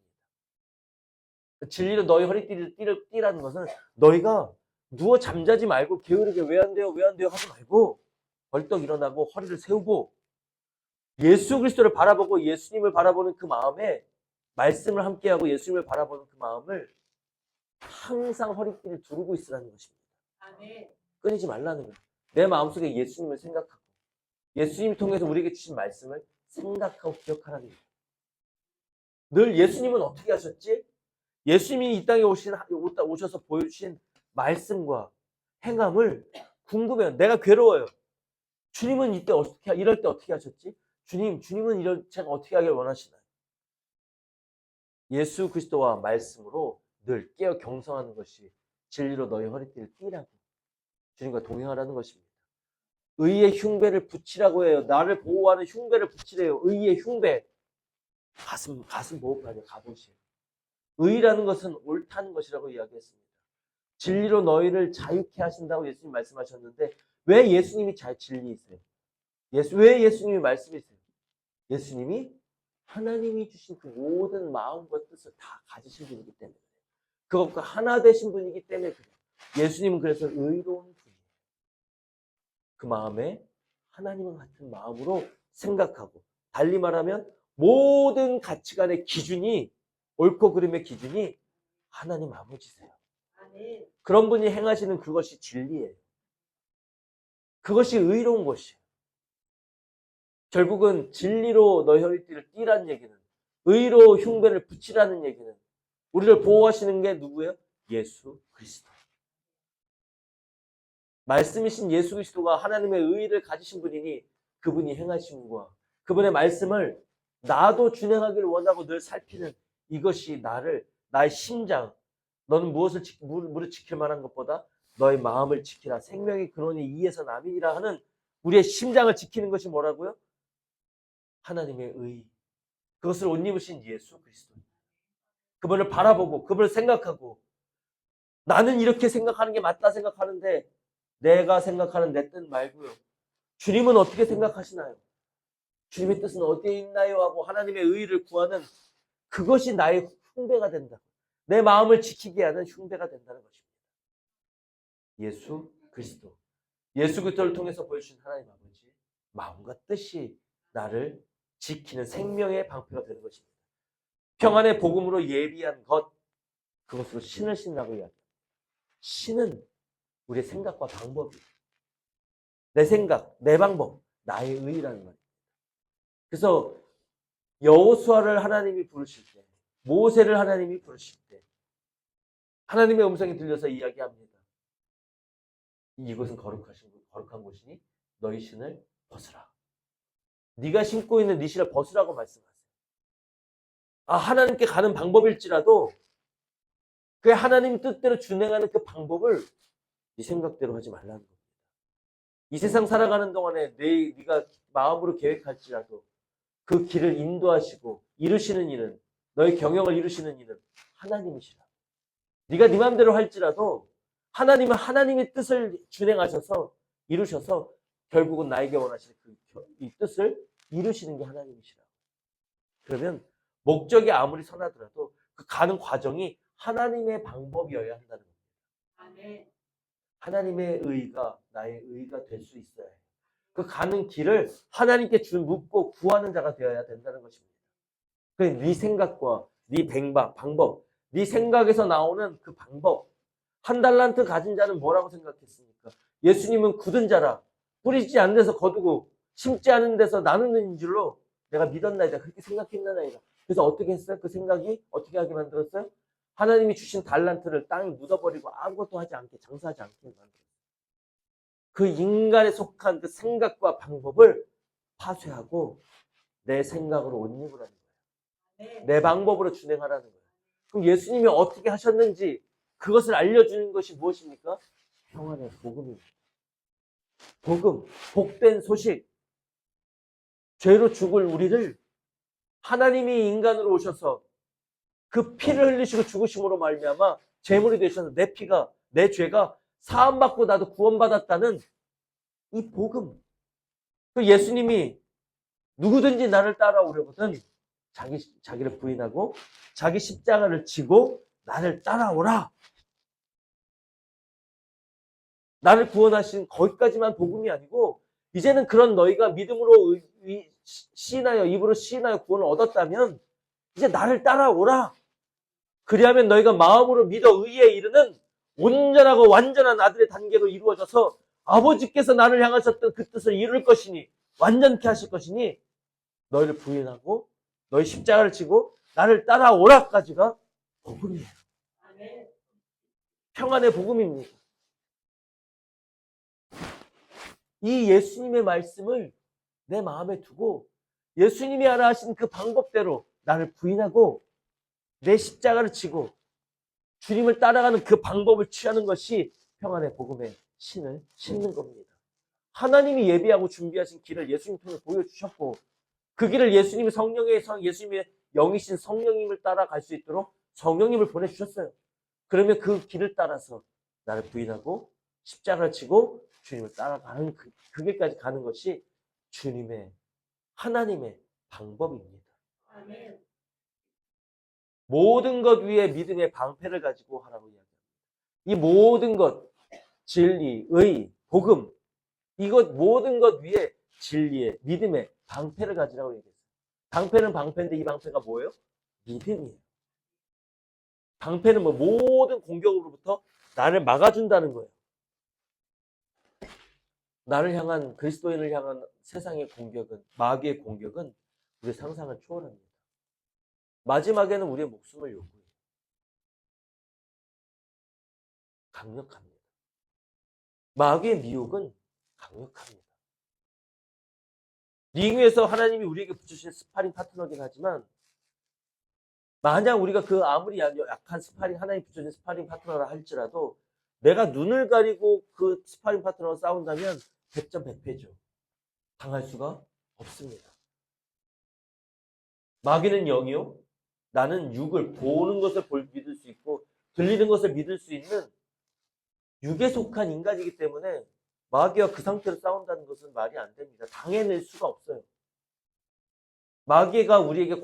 진리로 너희 허리띠를 띠라는 것은 너희가 누워 잠자지 말고 게으르게 왜 안 돼요? 왜 안 돼요? 하지 말고 벌떡 일어나고 허리를 세우고 예수 그리스도를 바라보고 예수님을 바라보는 그 마음에 말씀을 함께하고 예수님을 바라보는 그 마음을 항상 허리띠를 두르고 있으라는 것입니다. 아멘. 끊이지 말라는 거예요. 내 마음속에 예수님을 생각하고 예수님 통해서 우리에게 주신 말씀을 생각하고 기억하라는 거예요. 늘 예수님은 어떻게 하셨지? 예수님이 이 땅에 오셔서 보여주신 말씀과 행함을 궁금해요. 내가 괴로워요. 주님은 이럴 때 어떻게 하셨지? 주님은 제가 어떻게 하길 원하시나요? 예수 그리스도와 말씀으로 늘 깨어 경성하는 것이 진리로 너희 허리띠를 띠라고 주님과 동행하라는 것입니다. 의의 흉배를 붙이라고 해요. 나를 보호하는 흉배를 붙이래요. 의의 흉배. 가슴 보호가 아니라 갑옷이에요. 의라는 것은 옳다는 것이라고 이야기했습니다. 진리로 너희를 자유케 하신다고 예수님 말씀하셨는데 왜 예수님이 진리이세요? 왜 예수님이 말씀이세요? 예수님이 하나님이 주신 그 모든 마음과 뜻을 다 가지신 분이기 때문에 그것과 하나 되신 분이기 때문에 그래요. 예수님은 그래서 의로운 분이에요. 그 마음에 하나님과 같은 마음으로 생각하고 달리 말하면 모든 가치관의 기준이 옳고 그름의 기준이 하나님 아버지세요. 아멘. 그런 분이 행하시는 그것이 진리예요. 그것이 의로운 것이에요. 결국은 진리로 너희 허리띠를 띠라는 얘기는 의로 흉배를 붙이라는 얘기는 우리를 보호하시는 게 누구예요? 예수 그리스도. 말씀이신 예수 그리스도가 하나님의 의를 가지신 분이니 그분이 행하신 것과 그분의 말씀을 나도 준행하기를 원하고 늘 살피는 이것이 나의 심장, 너는 무엇을 지킬 만한 것보다 너의 마음을 지키라. 생명의 근원이 이에서 남이니라 하는 우리의 심장을 지키는 것이 뭐라고요? 하나님의 의. 그것을 옷 입으신 예수 그리스도. 그분을 바라보고 그분을 생각하고 나는 이렇게 생각하는 게 맞다 생각하는데 내가 생각하는 내 뜻 말고요. 주님은 어떻게 생각하시나요? 주님의 뜻은 어디에 있나요? 하고 하나님의 의를 구하는 그것이 나의 흉배가 된다. 내 마음을 지키게 하는 흉배가 된다는 것입니다. 예수 그리스도. 예수 그리스도를 통해서 보여주신 하나님 아버지 마음과 뜻이 나를 지키는 생명의 방패가 되는 것입니다. 평안의 복음으로 예비한 것, 그것으로 신을 신라고 이야기합니다. 신은 우리의 생각과 방법이에요. 내 생각, 내 방법, 나의 의라는 말입니다. 그래서 여호수아를 하나님이 부르실 때, 모세를 하나님이 부르실 때 하나님의 음성이 들려서 이야기합니다. 이곳은 거룩한 곳이니 너희 신을 벗으라. 네가 신고 있는 네 신을 벗으라고 말씀하세요. 하나님께 가는 방법일지라도 그 하나님 뜻대로 준행하는 그 방법을 네 생각대로 하지 말라는 겁니다. 이 세상 살아가는 동안에 네가 마음으로 계획할지라도 그 길을 인도하시고 이루시는 이는 너의 경영을 이루시는 이는 하나님이시라. 네가 네 마음대로 할지라도 하나님은 하나님의 뜻을 준행하셔서 이루셔서 결국은 나에게 원하시는 이 뜻을 이루시는 게 하나님이시라. 그러면 목적이 아무리 선하더라도 그 가는 과정이 하나님의 방법이어야 한다는 겁니다. 아멘. 하나님의 의가 나의 의가 될 수 있어야 해요. 그 가는 길을 하나님께 묻고 구하는 자가 되어야 된다는 것입니다. 네 생각과 네 방법, 네 생각에서 나오는 그 방법. 한 달란트 가진 자는 뭐라고 생각했습니까? 예수님은 굳은 자라 뿌리지 않는 데서 거두고 심지 않은 데서 나누는 줄로 내가 믿었나이다. 그렇게 생각했나이다. 그래서 어떻게 했어요? 그 생각이 어떻게 하게 만들었어요? 하나님이 주신 달란트를 땅에 묻어버리고 아무것도 하지 않게, 장사하지 않게 만들었어요. 그 인간에 속한 그 생각과 방법을 파쇄하고 내 생각으로 옷 입으라는 거예요. 내 방법으로 준행하라는 거예요. 그럼 예수님이 어떻게 하셨는지 그것을 알려주는 것이 무엇입니까? 평안의 복음입니다. 복음, 복된 소식. 죄로 죽을 우리를 하나님이 인간으로 오셔서 그 피를 흘리시고 죽으심으로 말미암아 제물이 되셔서 내 피가, 내 죄가 사함받고 나도 구원받았다는 이 복음. 그 예수님이 누구든지 나를 따라오려거든 자기를 부인하고 자기 십자가를 지고 나를 따라오라. 나를 구원하신 거기까지만 복음이 아니고 이제는 그런 너희가 믿음으로 시인하여 입으로 시인하여 구원을 얻었다면 이제 나를 따라오라. 그리하면 너희가 마음으로 믿어 의에 이르는 온전하고 완전한 아들의 단계로 이루어져서 아버지께서 나를 향하셨던 그 뜻을 이룰 것이니 완전케 하실 것이니 너희를 부인하고 너희 십자가를 지고 나를 따라오라까지가 복음이에요. 평안의 복음입니다. 이 예수님의 말씀을 내 마음에 두고 예수님이 하라 하신 그 방법대로 나를 부인하고 내 십자가를 지고 주님을 따라가는 그 방법을 취하는 것이 평안의 복음의 신을 신는 겁니다. 하나님이 예비하고 준비하신 길을 예수님 통해 보여주셨고 그 길을 예수님이 예수님의 영이신 성령님을 따라갈 수 있도록 성령님을 보내주셨어요. 그러면 그 길을 따라서 나를 부인하고 십자가를 지고 주님을 따라가는 그 길까지 가는 것이 주님의 하나님의 방법입니다. 아멘. 모든 것 위에 믿음의 방패를 가지고 하라고 이야기합니다. 이 모든 것, 진리, 의, 복음, 이것 모든 것 위에 진리의 믿음의 방패를 가지라고 얘기했어요. 방패는 방패인데 이 방패가 뭐예요? 믿음이에요. 방패는 모든 공격으로부터 나를 막아준다는 거예요. 나를 향한 그리스도인을 향한 세상의 공격은 마귀의 공격은 우리의 상상을 초월합니다. 마지막에는 우리의 목숨을 요구해요. 강력합니다. 마귀의 미혹은 강력합니다. 링 위에서 하나님이 우리에게 붙여주신 스파링 파트너긴 하지만 만약 우리가 그 아무리 약한 스파링, 하나님 붙여준 스파링 파트너라 할지라도 내가 눈을 가리고 그 스파링 파트너와 싸운다면 100점 100패죠. 당할 수가 없습니다. 마귀는 영이요. 나는 육을 보는 것을 믿을 수 있고 들리는 것을 믿을 수 있는 육에 속한 인간이기 때문에 마귀와 그 상태로 싸운다는 것은 말이 안 됩니다. 당해낼 수가 없어요. 마귀가 우리에게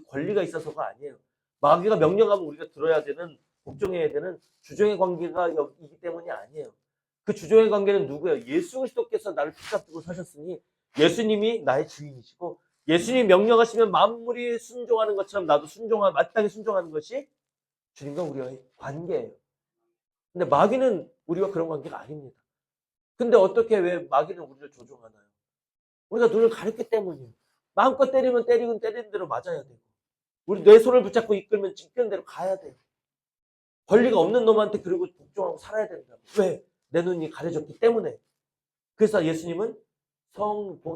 권리가 있어서가 아니에요. 마귀가 명령하면 우리가 들어야 되는, 복종해야 되는 주종의 관계가 있기 때문이 아니에요. 그 주종의 관계는 누구예요? 예수 그리스도께서 나를 붙잡고 사셨으니 예수님이 나의 주인이시고 예수님이 명령하시면 만물이 순종하는 것처럼 나도 마땅히 순종하는 것이 주님과 우리와의 관계예요. 근데 마귀는 우리와 그런 관계가 아닙니다. 근데 어떻게 왜 마귀는 우리를 조종하나요? 우리가 눈을 가렸기 때문이에요. 마음껏 때리면 때리는 대로 맞아야 되고 우리 내 손을 붙잡고 이끌면 이끄는 대로 가야 돼요. 권리가 없는 놈한테 그리고 복종하고 살아야 된다. 왜? 내 눈이 가려졌기 때문에. 그래서 예수님은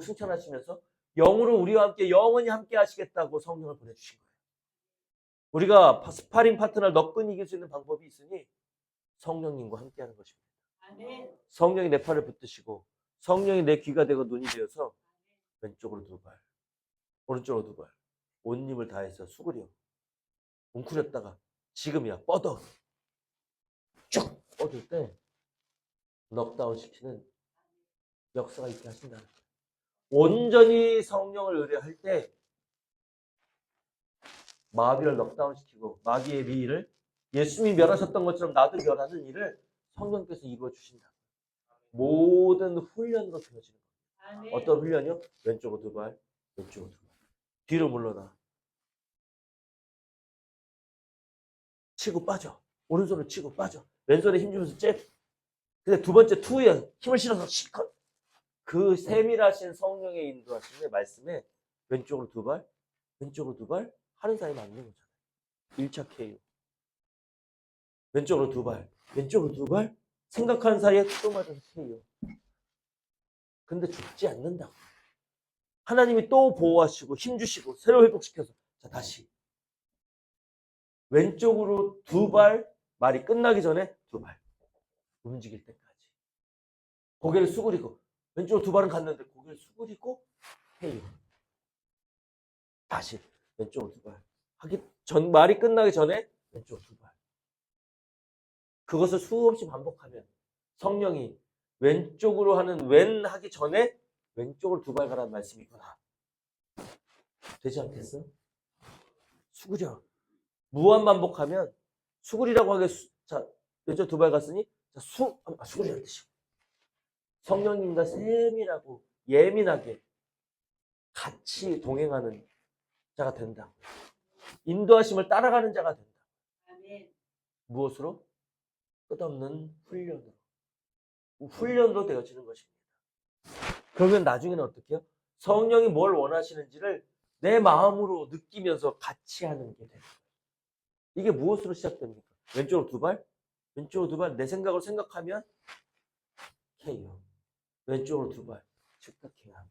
승천하시면서 영으로 우리와 함께 영원히 함께 하시겠다고 성령을 보내주신 거예요. 우리가 스파링 파트너를 너끈히 이길 수 있는 방법이 있으니 성령님과 함께 하는 것입니다. 아멘. 성령이 내 팔을 붙드시고 성령이 내 귀가 되고 눈이 되어서 왼쪽으로 두 발, 오른쪽으로 두 발, 온 힘을 다해서 수그려 웅크렸다가 지금이야 뻗어 쭉 뻗을 때 넉다운 시키는 역사가 있게 하신다는 거예요. 온전히 성령을 의뢰할 때 마귀를 넉다운 시키고 마귀의 미를 예수님이 멸하셨던 것처럼 나도 멸하는 일을 성령께서 이루어 주신다. 모든 훈련으로 되어지는 거예요. 아멘. 어떤 훈련이요? 왼쪽으로 두 발, 왼쪽으로 두 발. 뒤로 물러나. 치고 빠져. 오른손을 치고 빠져. 왼손에 힘 주면서 잽. 근데 두 번째 투에 힘을 실어서 실컷. 그 세밀하신 성령의 인도하심의 말씀에 왼쪽으로 두 발, 왼쪽으로 두 발 하는 사람이 맞는 거잖아요. 1차 KO. 왼쪽으로 두 발, 왼쪽으로 두 발, 생각하는 사이에 또 맞아서 KO. 근데 죽지 않는다고. 하나님이 또 보호하시고 힘주시고 새로 회복시켜서 자 다시 왼쪽으로 두 발, 말이 끝나기 전에 두 발 움직일 때까지 고개를 수그리고 왼쪽으로 두 발은 갔는데 고개를 수그리고 해요. 다시 왼쪽으로 두 발 하기 전 말이 끝나기 전에 왼쪽으로 두 발. 그것을 수없이 반복하면 성령이 왼쪽으로 하는 왼 하기 전에 왼쪽으로 두 발 가라는 말씀이구나. 되지 않겠어? 수그려. 무한 반복하면 수그리라고 하게 자 왼쪽 두 발 갔으니 자, 수그리라는 뜻이고 성령님과 세밀하고 예민하게 같이 동행하는 자가 된다. 인도하심을 따라가는 자가 된다. 무엇으로? 끝없는 훈련으로. 훈련으로 되어지는 것입니다. 그러면 나중에는 어떻게 해요? 성령이 뭘 원하시는지를 내 마음으로 느끼면서 같이 하는 게 돼요. 이게 무엇으로 시작됩니까? 왼쪽으로 두 발? 왼쪽으로 두 발, 내 생각으로 생각하면 K요. 왼쪽으로 두 발, 즉각 행함.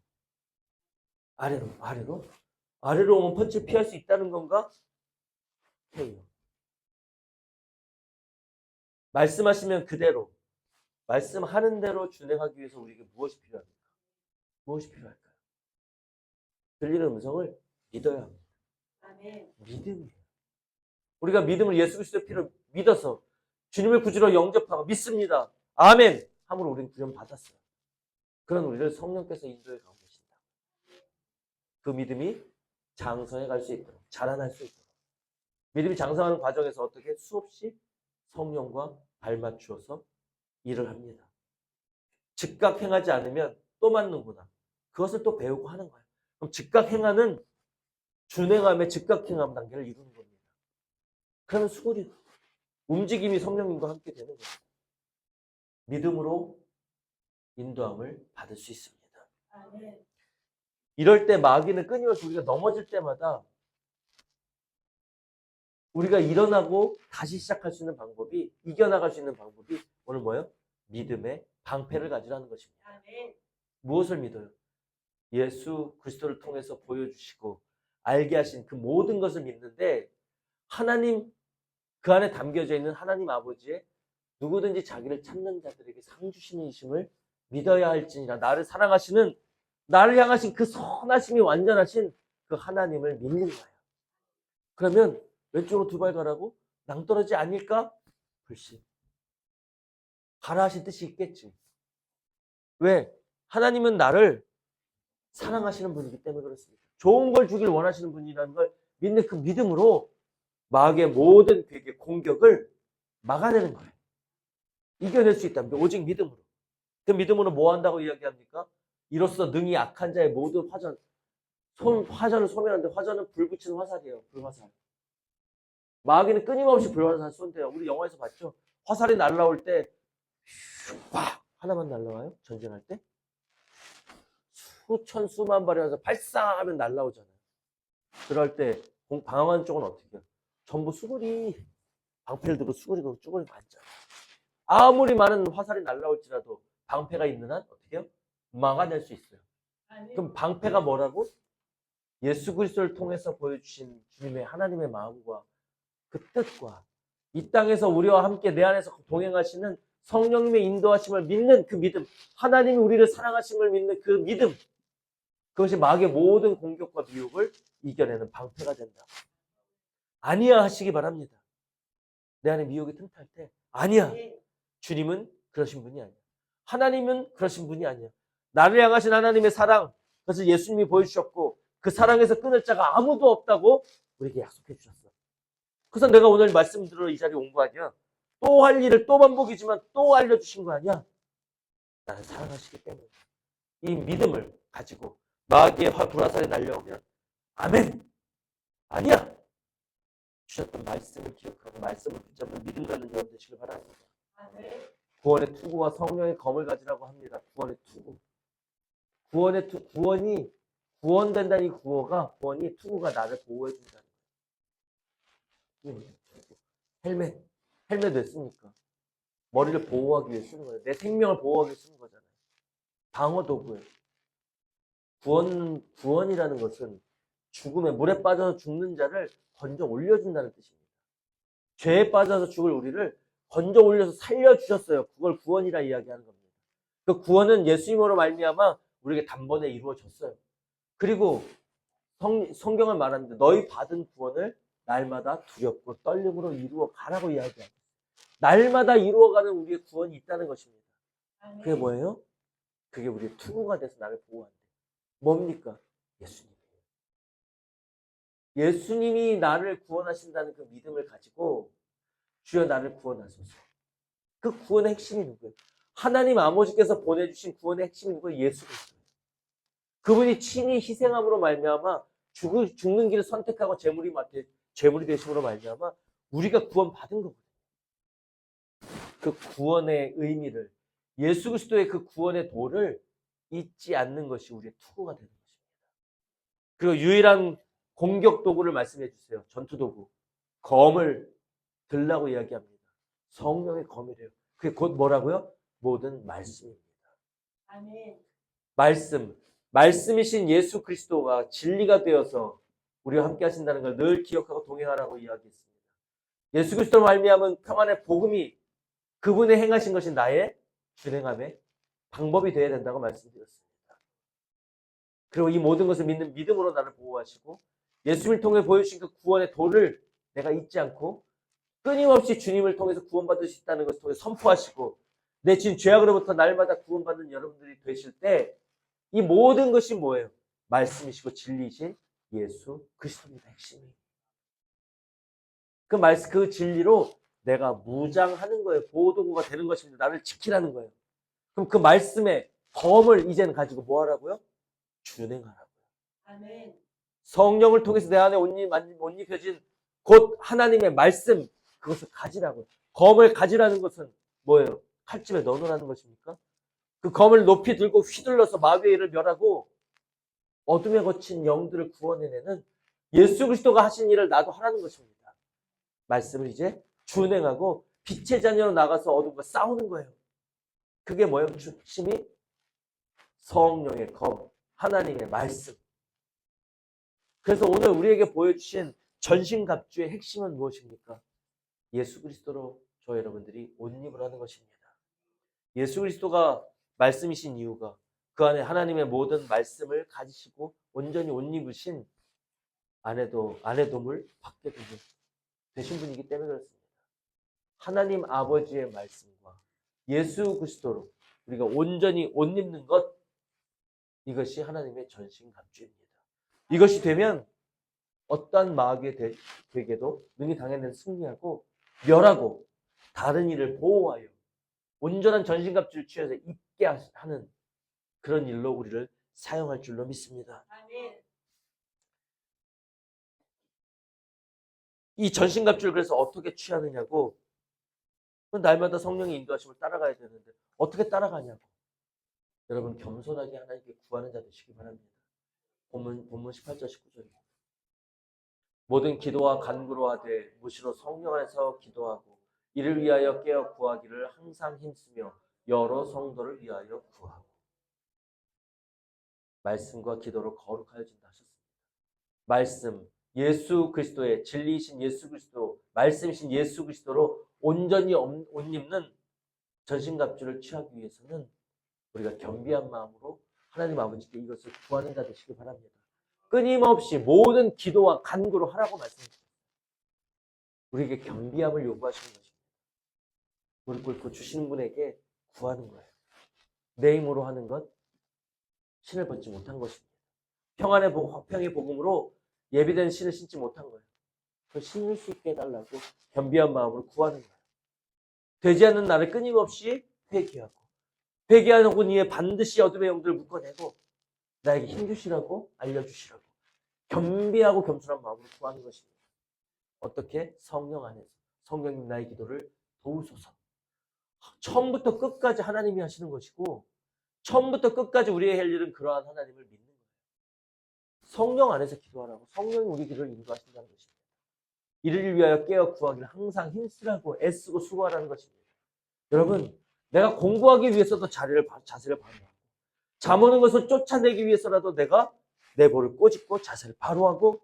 아래로, 아래로? 아래로 오면 펀치를 피할 수 있다는 건가? K요. 말씀하시면 그대로, 말씀하는 대로 준행하기 위해서 우리에게 무엇이 필요합니까? 무엇이 필요할까요? 들리는 음성을 믿어야 합니다. 아멘. 믿음이에요. 우리가 믿음을 예수 그리스도의 피로 믿어서 주님을 구주로 영접하고 믿습니다. 아멘. 함으로 우리는 구원 받았어요. 그런 우리를 성령께서 인도해 가고 계신다. 그 믿음이 장성해 갈 수 있도록 자라날 수 있도록 믿음이 장성하는 과정에서 어떻게 수없이 성령과 발맞추어서 일을 합니다. 즉각 행하지 않으면 또 맞는구나. 그것을 또 배우고 하는 거예요. 그럼 즉각 행하는 준행함의 즉각 행함 단계를 이루는 겁니다. 그러면 수고리 움직임이 성령님과 함께 되는 거예요. 믿음으로 인도함을 받을 수 있습니다. 아멘. 이럴 때 마귀는 끊임없이 우리가 넘어질 때마다 우리가 일어나고 다시 시작할 수 있는 방법이 이겨나갈 수 있는 방법이 오늘 뭐예요? 믿음의 방패를 가지라는 것입니다. 아멘. 무엇을 믿어요? 예수 그리스도를 통해서 보여주시고 알게 하신 그 모든 것을 믿는데 하나님 그 안에 담겨져 있는 하나님 아버지의 누구든지 자기를 찾는 자들에게 상 주시는 이심을 믿어야 할지니라. 나를 사랑하시는 나를 향하신 그 선하심이 완전하신 그 하나님을 믿는 거예요. 그러면 왼쪽으로 두 발 가라고? 낭떠러지 아닐까? 불신. 가라 하신 뜻이 있겠지. 왜? 하나님은 나를 사랑하시는 분이기 때문에 그렇습니다. 좋은 걸 주길 원하시는 분이라는 걸 믿는 그 믿음으로 마귀의 모든 괴계 공격을 막아내는 거예요. 이겨낼 수 있답니다. 오직 믿음으로. 그 믿음으로 뭐 한다고 이야기합니까? 이로써 능히 악한 자의 모든 화전을 소멸하는데 화전은 불 붙이는 화살이에요. 불화살. 마귀는 끊임없이 불화살 쏜대요. 우리 영화에서 봤죠? 화살이 날라올 때 확 하나만 날라와요? 전쟁할 때? 수천 수만 발이 와서 발사하면 날라오잖아요. 그럴 때 방황하는 쪽은 어떻게 해요? 전부 수구리 방패를 들고 수구리고 쭈구리 맞죠. 아무리 많은 화살이 날라올지라도 방패가 있는 한 어떻게 해요? 막아낼 수 있어요. 아멘. 그럼 방패가 뭐라고? 예수 그리스도를 통해서 보여주신 주님의 하나님의 마음과 그 뜻과 이 땅에서 우리와 함께 내 안에서 동행하시는 성령님의 인도하심을 믿는 그 믿음, 하나님이 우리를 사랑하심을 믿는 그 믿음, 그것이 마귀의 모든 공격과 미혹을 이겨내는 방패가 된다. 아니야 하시기 바랍니다. 내 안에 미혹이 틈탈 때 아니야. 주님은 그러신 분이 아니야. 하나님은 그러신 분이 아니야. 나를 향하신 하나님의 사랑, 그것을 예수님이 보여주셨고 그 사랑에서 끊을 자가 아무도 없다고 우리에게 약속해 주셨어. 그래서 내가 오늘 말씀 들어 이 자리에 온 거 아니야. 또 할 일을 또 반복이지만 또 알려주신 거 아니야. 나를 사랑하시기 때문에 이 믿음을 가지고 마귀의 불화살이 날려오면 아멘. 아니야. 주셨던 말씀을 기억하고 말씀을 붙잡는 믿음 가는 여러분 되시길 바랍니다. 아멘. 구원의 투구와 성령의 검을 가지라고 합니다. 구원의 투구. 구원된다는 이 구원이 투구가 나를 보호해 준다는 거예요. 헬멧 왜 씁니까? 머리를 보호하기 위해 쓰는 거예요. 내 생명을 보호하기 위해 쓰는 거잖아요. 방어 도구예요. 구원이라는 것은 물에 빠져서 죽는 자를 건져 올려준다는 뜻입니다. 죄에 빠져서 죽을 우리를 건져 올려서 살려주셨어요. 그걸 구원이라 이야기하는 겁니다. 그 구원은 예수님으로 말미암아 우리에게 단번에 이루어졌어요. 그리고 성경은 말합니다. 너희 받은 구원을 날마다 두렵고 떨림으로 이루어 가라고 이야기합니다. 날마다 이루어가는 우리의 구원이 있다는 것입니다. 그게 뭐예요? 그게 우리의 투구가 돼서 나를 보호한다. 뭡니까? 예수님이에요. 예수님이 나를 구원하신다는 그 믿음을 가지고 주여 나를 구원하소서. 그 구원의 핵심이 누구예요? 하나님 아버지께서 보내주신 구원의 핵심이 누구예요? 예수 그리스도예요. 그분이 친히 희생함으로 말미암아 죽는 길을 선택하고 제물이 되심으로 말미암아 우리가 구원받은 거거든요. 그 구원의 의미를, 예수 그리스도의 그 구원의 도를 잊지 않는 것이 우리의 투구가 되는 것입니다. 그리고 유일한 공격 도구를 말씀해 주세요. 전투 도구. 검을 들라고 이야기합니다. 성령의 검이래요. 그게 곧 뭐라고요? 모든 말씀입니다. 아멘. 말씀이신 예수 그리스도가 진리가 되어서 우리와 함께 하신다는 걸 늘 기억하고 동행하라고 이야기했습니다. 예수 그리스도로 말미암은 평안의 복음이 그분의 행하신 것이 나의 준행함의 방법이 되어야 된다고 말씀드렸습니다. 그리고 이 모든 것을 믿는 믿음으로 나를 보호하시고 예수님을 통해 보여주신 그 구원의 도를 내가 잊지 않고 끊임없이 주님을 통해서 구원받을 수 있다는 것을 통해 선포하시고 내 지금 죄악으로부터 날마다 구원받는 여러분들이 되실 때 이 모든 것이 뭐예요? 말씀이시고 진리이신 예수 그리스도입니다. 핵심이. 그 진리로 내가 무장하는 거예요. 보호도구가 되는 것입니다. 나를 지키라는 거예요. 그럼 그 말씀의 검을 이제는 가지고 뭐 하라고요? 준행하라고요. 아멘. 성령을 통해서 내 안에 옷 입혀진 곧 하나님의 말씀, 그것을 가지라고요. 검을 가지라는 것은 뭐예요? 칼집에 넣어놓으라는 것입니까? 그 검을 높이 들고 휘둘러서 마귀의 일을 멸하고 어둠에 거친 영들을 구원해내는 예수 그리스도가 하신 일을 나도 하라는 것입니다. 말씀을 이제 준행하고 빛의 자녀로 나가서 어둠과 싸우는 거예요. 그게 뭐예요? 핵심이 성령의 검, 하나님의 말씀. 그래서 오늘 우리에게 보여주신 전신갑주의 핵심은 무엇입니까? 예수 그리스도로 저 여러분들이 옷 입을 하는 것입니다. 예수 그리스도가 말씀이신 이유가 그 안에 하나님의 모든 말씀을 가지시고 온전히 옷 입으신 아내도물 밖에도물 되신 분이기 때문에 그렇습니다. 하나님 아버지의 말씀과 예수 그리스도로 우리가 온전히 옷 입는 것, 이것이 하나님의 전신갑주입니다. 이것이 되면 어떠한 마귀에게도 능히 당해낸 승리하고 멸하고 다른 이를 보호하여 온전한 전신갑주를 취해서 입게 하는 그런 일로 우리를 사용할 줄로 믿습니다. 아멘. 이 전신갑주를 그래서 어떻게 취하느냐고, 날마다 성령의 인도하심을 따라가야 되는데 어떻게 따라가냐고. 여러분 겸손하게 하나님께 구하는 자 되시기 바랍니다. 본문 18절 19절입니다. 모든 기도와 간구로 하되 무시로 성령 안에서 기도하고 이를 위하여 깨어 구하기를 항상 힘쓰며 여러 성도를 위하여 구하고. 말씀과 기도로 거룩하여진다 하셨습니다. 말씀, 예수 그리스도의 진리이신 예수 그리스도, 말씀이신 예수 그리스도로 온전히 옷 입는 전신갑주를 취하기 위해서는 우리가 겸비한 마음으로 하나님 아버지께 이것을 구하는 자 되시기 바랍니다. 끊임없이 모든 기도와 간구로 하라고 말씀하셨습니다. 우리에게 겸비함을 요구하시는 것입니다. 무릎 꿇고 주시는 분에게 구하는 거예요. 내 힘으로 하는 것 신을 벗지 못한 것입니다. 평의 복음으로 예비된 신을 신지 못한 거예요. 그 신을 수 있게 해달라고 겸비한 마음으로 구하는 거예요. 되지 않는 나를 끊임없이 회개하고 이에 반드시 어둠의 영들을 묶어내고 나에게 힘주시라고 알려주시라고 겸비하고 겸손한 마음으로 구하는 것입니다. 어떻게? 성령 안에서 성령님 나의 기도를 도우소서. 처음부터 끝까지 하나님이 하시는 것이고 처음부터 끝까지 우리의 할 일은 그러한 하나님을 믿는 거예요. 성령 안에서 기도하라고 성령이 우리 길을 인도하신다는 것입니다. 이를 위하여 깨어 구하기를 항상 힘쓰라고 애쓰고 수고하라는 것입니다. 여러분, 내가 공부하기 위해서도 자세를 바로 하고 잠 오는 것을 쫓아내기 위해서라도 내가 내 볼을 꼬집고 자세를 바로 하고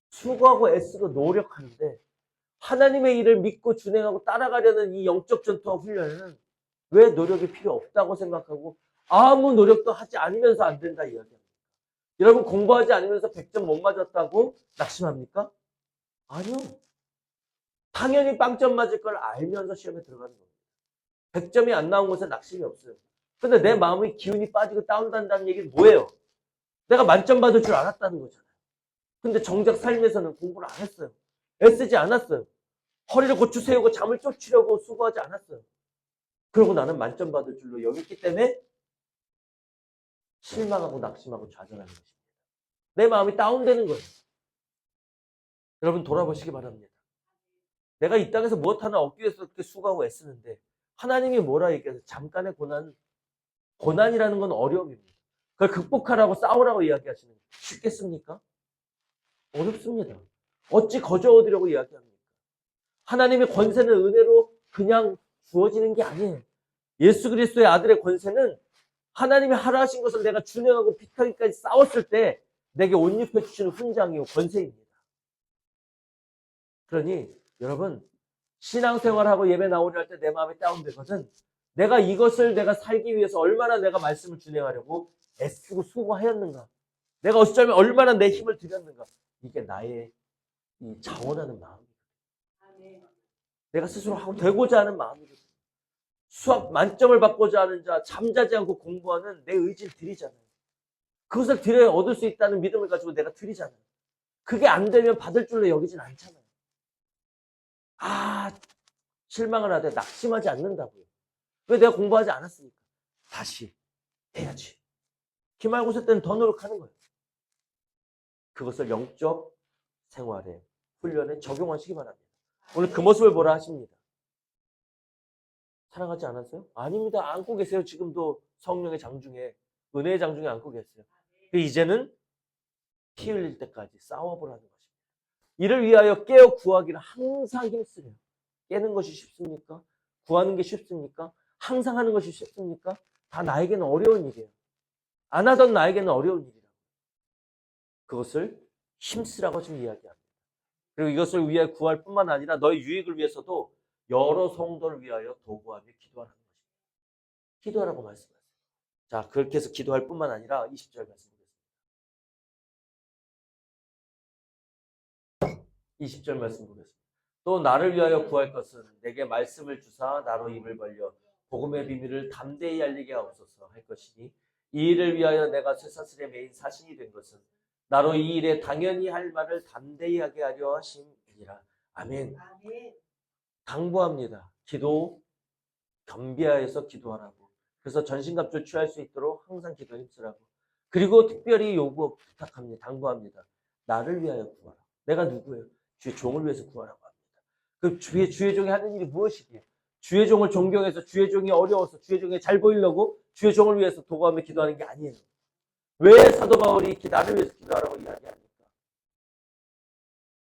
수고하고 애쓰고 노력하는데 하나님의 일을 믿고 준행하고 따라가려는 이 영적 전투와 훈련에는 왜 노력이 필요 없다고 생각하고 아무 노력도 하지 않으면서 안 된다 이야기합니다. 여러분 공부하지 않으면서 100점 못 맞았다고 낙심합니까? 아니요. 당연히 빵점 맞을 걸 알면서 시험에 들어가는 겁니다. 100점이 안 나온 것에 낙심이 없어요. 근데 내 마음이 기운이 빠지고 다운된다는 얘기는 뭐예요? 내가 만점 받을 줄 알았다는 거잖아요. 근데 정작 삶에서는 공부를 안 했어요. 애쓰지 않았어요. 허리를 고추 세우고 잠을 쫓으려고 수고하지 않았어요. 그러고 나는 만점 받을 줄로 여겼기 때문에 실망하고 낙심하고 좌절하는 것입니다. 내 마음이 다운되는 거예요. 여러분 돌아보시기 바랍니다. 내가 이 땅에서 무엇 하나 얻기 위해서 그렇게 수고하고 애쓰는데 하나님이 뭐라 얘기해서 잠깐의 고난이라는 건 어려움입니다. 그걸 극복하라고 싸우라고 이야기하시는 거예요. 쉽겠습니까? 어렵습니다. 어찌 거저 얻으려고 이야기합니까? 하나님의 권세는 은혜로 그냥 주어지는 게 아니에요. 예수 그리스도의 아들의 권세는 하나님이 하라 하신 것을 내가 준행하고 피타기까지 싸웠을 때 내게 옷 입혀주시는 훈장이요 권세입니다. 그러니 여러분 신앙생활하고 예배 나오려 할 때 내 마음이 다운되거든 내가 이것을 내가 살기 위해서 얼마나 내가 말씀을 준행하려고 애쓰고 수고하였는가 내가 어쩌면 얼마나 내 힘을 들였는가 이게 나의 이 자원하는 마음이거든. 내가 스스로 하고 되고자 하는 마음이거든. 수학 만점을 받고자 하는 자 잠자지 않고 공부하는 내 의지를 드리잖아요. 그것을 드려야 얻을 수 있다는 믿음을 가지고 내가 드리잖아요. 그게 안 되면 받을 줄로 여기진 않잖아요. 실망을 하되 낙심하지 않는다고요. 왜 내가 공부하지 않았으니까. 다시 해야지. 기말고사 때는 더 노력하는 거예요. 그것을 영적 생활에 훈련에 적용하시기 바랍니다. 오늘 그 모습을 보라 하십니다. 사랑하지 않았어요? 아닙니다. 안고 계세요. 지금도 성령의 장중에 은혜의 장중에 안고 계세요. 이제는 피 흘릴 때까지 싸워보라는 것입니다. 이를 위하여 깨어 구하기를 항상 힘쓰래요. 깨는 것이 쉽습니까? 구하는 게 쉽습니까? 항상 하는 것이 쉽습니까? 다 나에게는 어려운 일이에요. 안 하던 나에게는 어려운 일이라고. 그것을 힘쓰라고 지금 이야기합니다. 그리고 이것을 위해 구할 뿐만 아니라 너의 유익을 위해서도 여러 성도를 위하여 도구하며 기도하라는 것입니다. 기도하라고 말씀하세요. 자, 그렇게 해서 기도할 뿐만 아니라 20절 말씀 보겠습니다. 20절 말씀 보겠습니다. 또 나를 위하여 구할 것은 내게 말씀을 주사 나로 입을 벌려 복음의 비밀을 담대히 알리게 하옵소서 할 것이니 이 일을 위하여 내가 쇠사슬에 매인 사신이 된 것은 나로 이 일에 당연히 할 말을 담대히 하게 하려 하심이니라. 아멘. 당부합니다. 기도 겸비하여서 기도하라고. 그래서 전신갑주 취할 수 있도록 항상 기도 힘쓰라고. 그리고 특별히 부탁합니다. 당부합니다. 나를 위하여 구하라. 내가 누구예요? 주의 종을 위해서 구하라고 합니다. 그 주의 종이 하는 일이 무엇이기에? 주의 종을 존경해서 주의 종이 어려워서 주의 종이 잘 보이려고 주의 종을 위해서 도구하며 기도하는 게 아니에요. 왜 사도 바울이 나를 위해서 기도하라고 이야기합니까?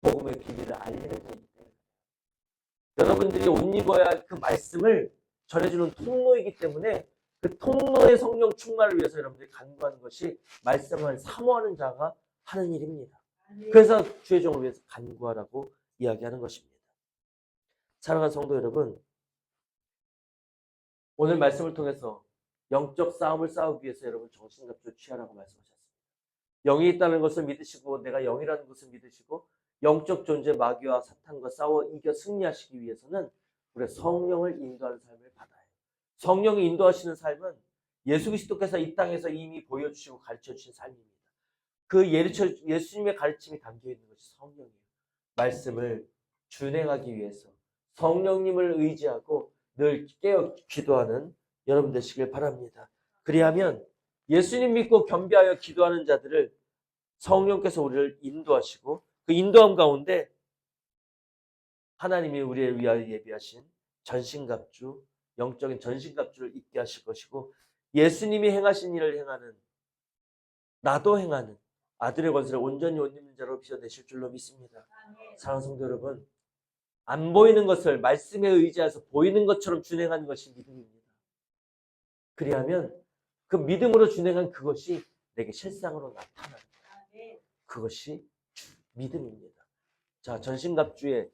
복음의 비밀을 알리는 자이기 때문에. 여러분들이 옷 입어야 할 그 말씀을 전해주는 통로이기 때문에 그 통로의 성령 충만을 위해서 여러분들이 간구하는 것이 말씀을 사모하는 자가 하는 일입니다. 그래서 주의 종을 위해서 간구하라고 이야기하는 것입니다. 사랑하는 성도 여러분, 오늘 말씀을 통해서 영적 싸움을 싸우기 위해서 여러분 정신갑주 취하라고 말씀하셨습니다. 영이 있다는 것을 믿으시고 내가 영이라는 것을 믿으시고 영적 존재 마귀와 사탄과 싸워 이겨 승리하시기 위해서는 우리 성령을 인도하는 삶을 받아야 해요. 성령이 인도하시는 삶은 예수 그리스도께서 이 땅에서 이미 보여주시고 가르쳐주신 삶입니다. 그 예수님의 가르침이 담겨있는 것이 성령이에요. 말씀을 준행하기 위해서 성령님을 의지하고 늘 깨어 기도하는 여러분 되시길 바랍니다. 그리하면 예수님 믿고 겸비하여 기도하는 자들을 성령께서 우리를 인도하시고 그 인도함 가운데 하나님이 우리를 위하여 예비하신 전신갑주, 영적인 전신갑주를 입게 하실 것이고 예수님이 행하신 일을 행하는, 나도 행하는 아들의 권세를 온전히 못 입는 자로 비워내실 줄로 믿습니다. 사랑하는 성도 여러분, 안 보이는 것을 말씀에 의지해서 보이는 것처럼 준행하는 것이 믿음입니다. 그리하면 그 믿음으로 준행한 그것이 내게 실상으로 나타나는 거예요. 그것이 믿음입니다. 자, 전신갑주의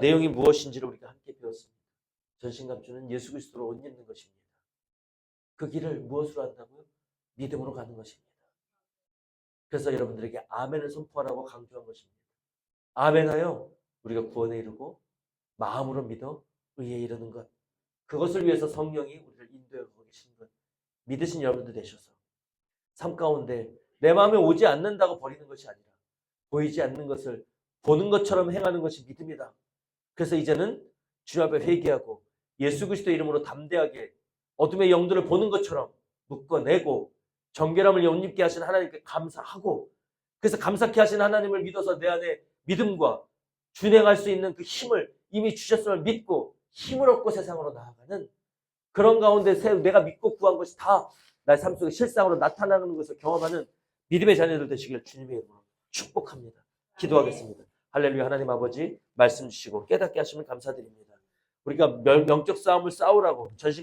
내용이 무엇인지를 우리가 함께 배웠습니다. 전신갑주는 예수 그리스도로 옷 입는 것입니다. 그 길을 무엇으로 한다고요? 믿음으로 가는 것입니다. 그래서 여러분들에게 아멘을 선포하라고 강조한 것입니다. 아멘하여 우리가 구원에 이르고 마음으로 믿어 의에 이르는 것, 그것을 위해서 성령이 우리를 인도하고 계시는 것, 믿으신 여러분들 되셔서 삶 가운데 내 마음에 오지 않는다고 버리는 것이 아니라 보이지 않는 것을 보는 것처럼 행하는 것이 믿음이다. 그래서 이제는 주님 앞에 회개하고 예수 그리스도 이름으로 담대하게 어둠의 영들을 보는 것처럼 묶어내고 정결함을 옷 입게 하신 하나님께 감사하고, 그래서 감사케 하신 하나님을 믿어서 내 안에 믿음과 준행할 수 있는 그 힘을 이미 주셨음을 믿고 힘을 얻고 세상으로 나아가는 그런 가운데 내가 믿고 구한 것이 다 나의 삶 속에 실상으로 나타나는 것을 경험하는 믿음의 자녀들 되시길 주님의 이름으로 축복합니다. 기도하겠습니다. 할렐루야. 하나님 아버지, 말씀 주시고 깨닫게 하시면 감사드립니다. 우리가 영적 싸움을 싸우라고 전신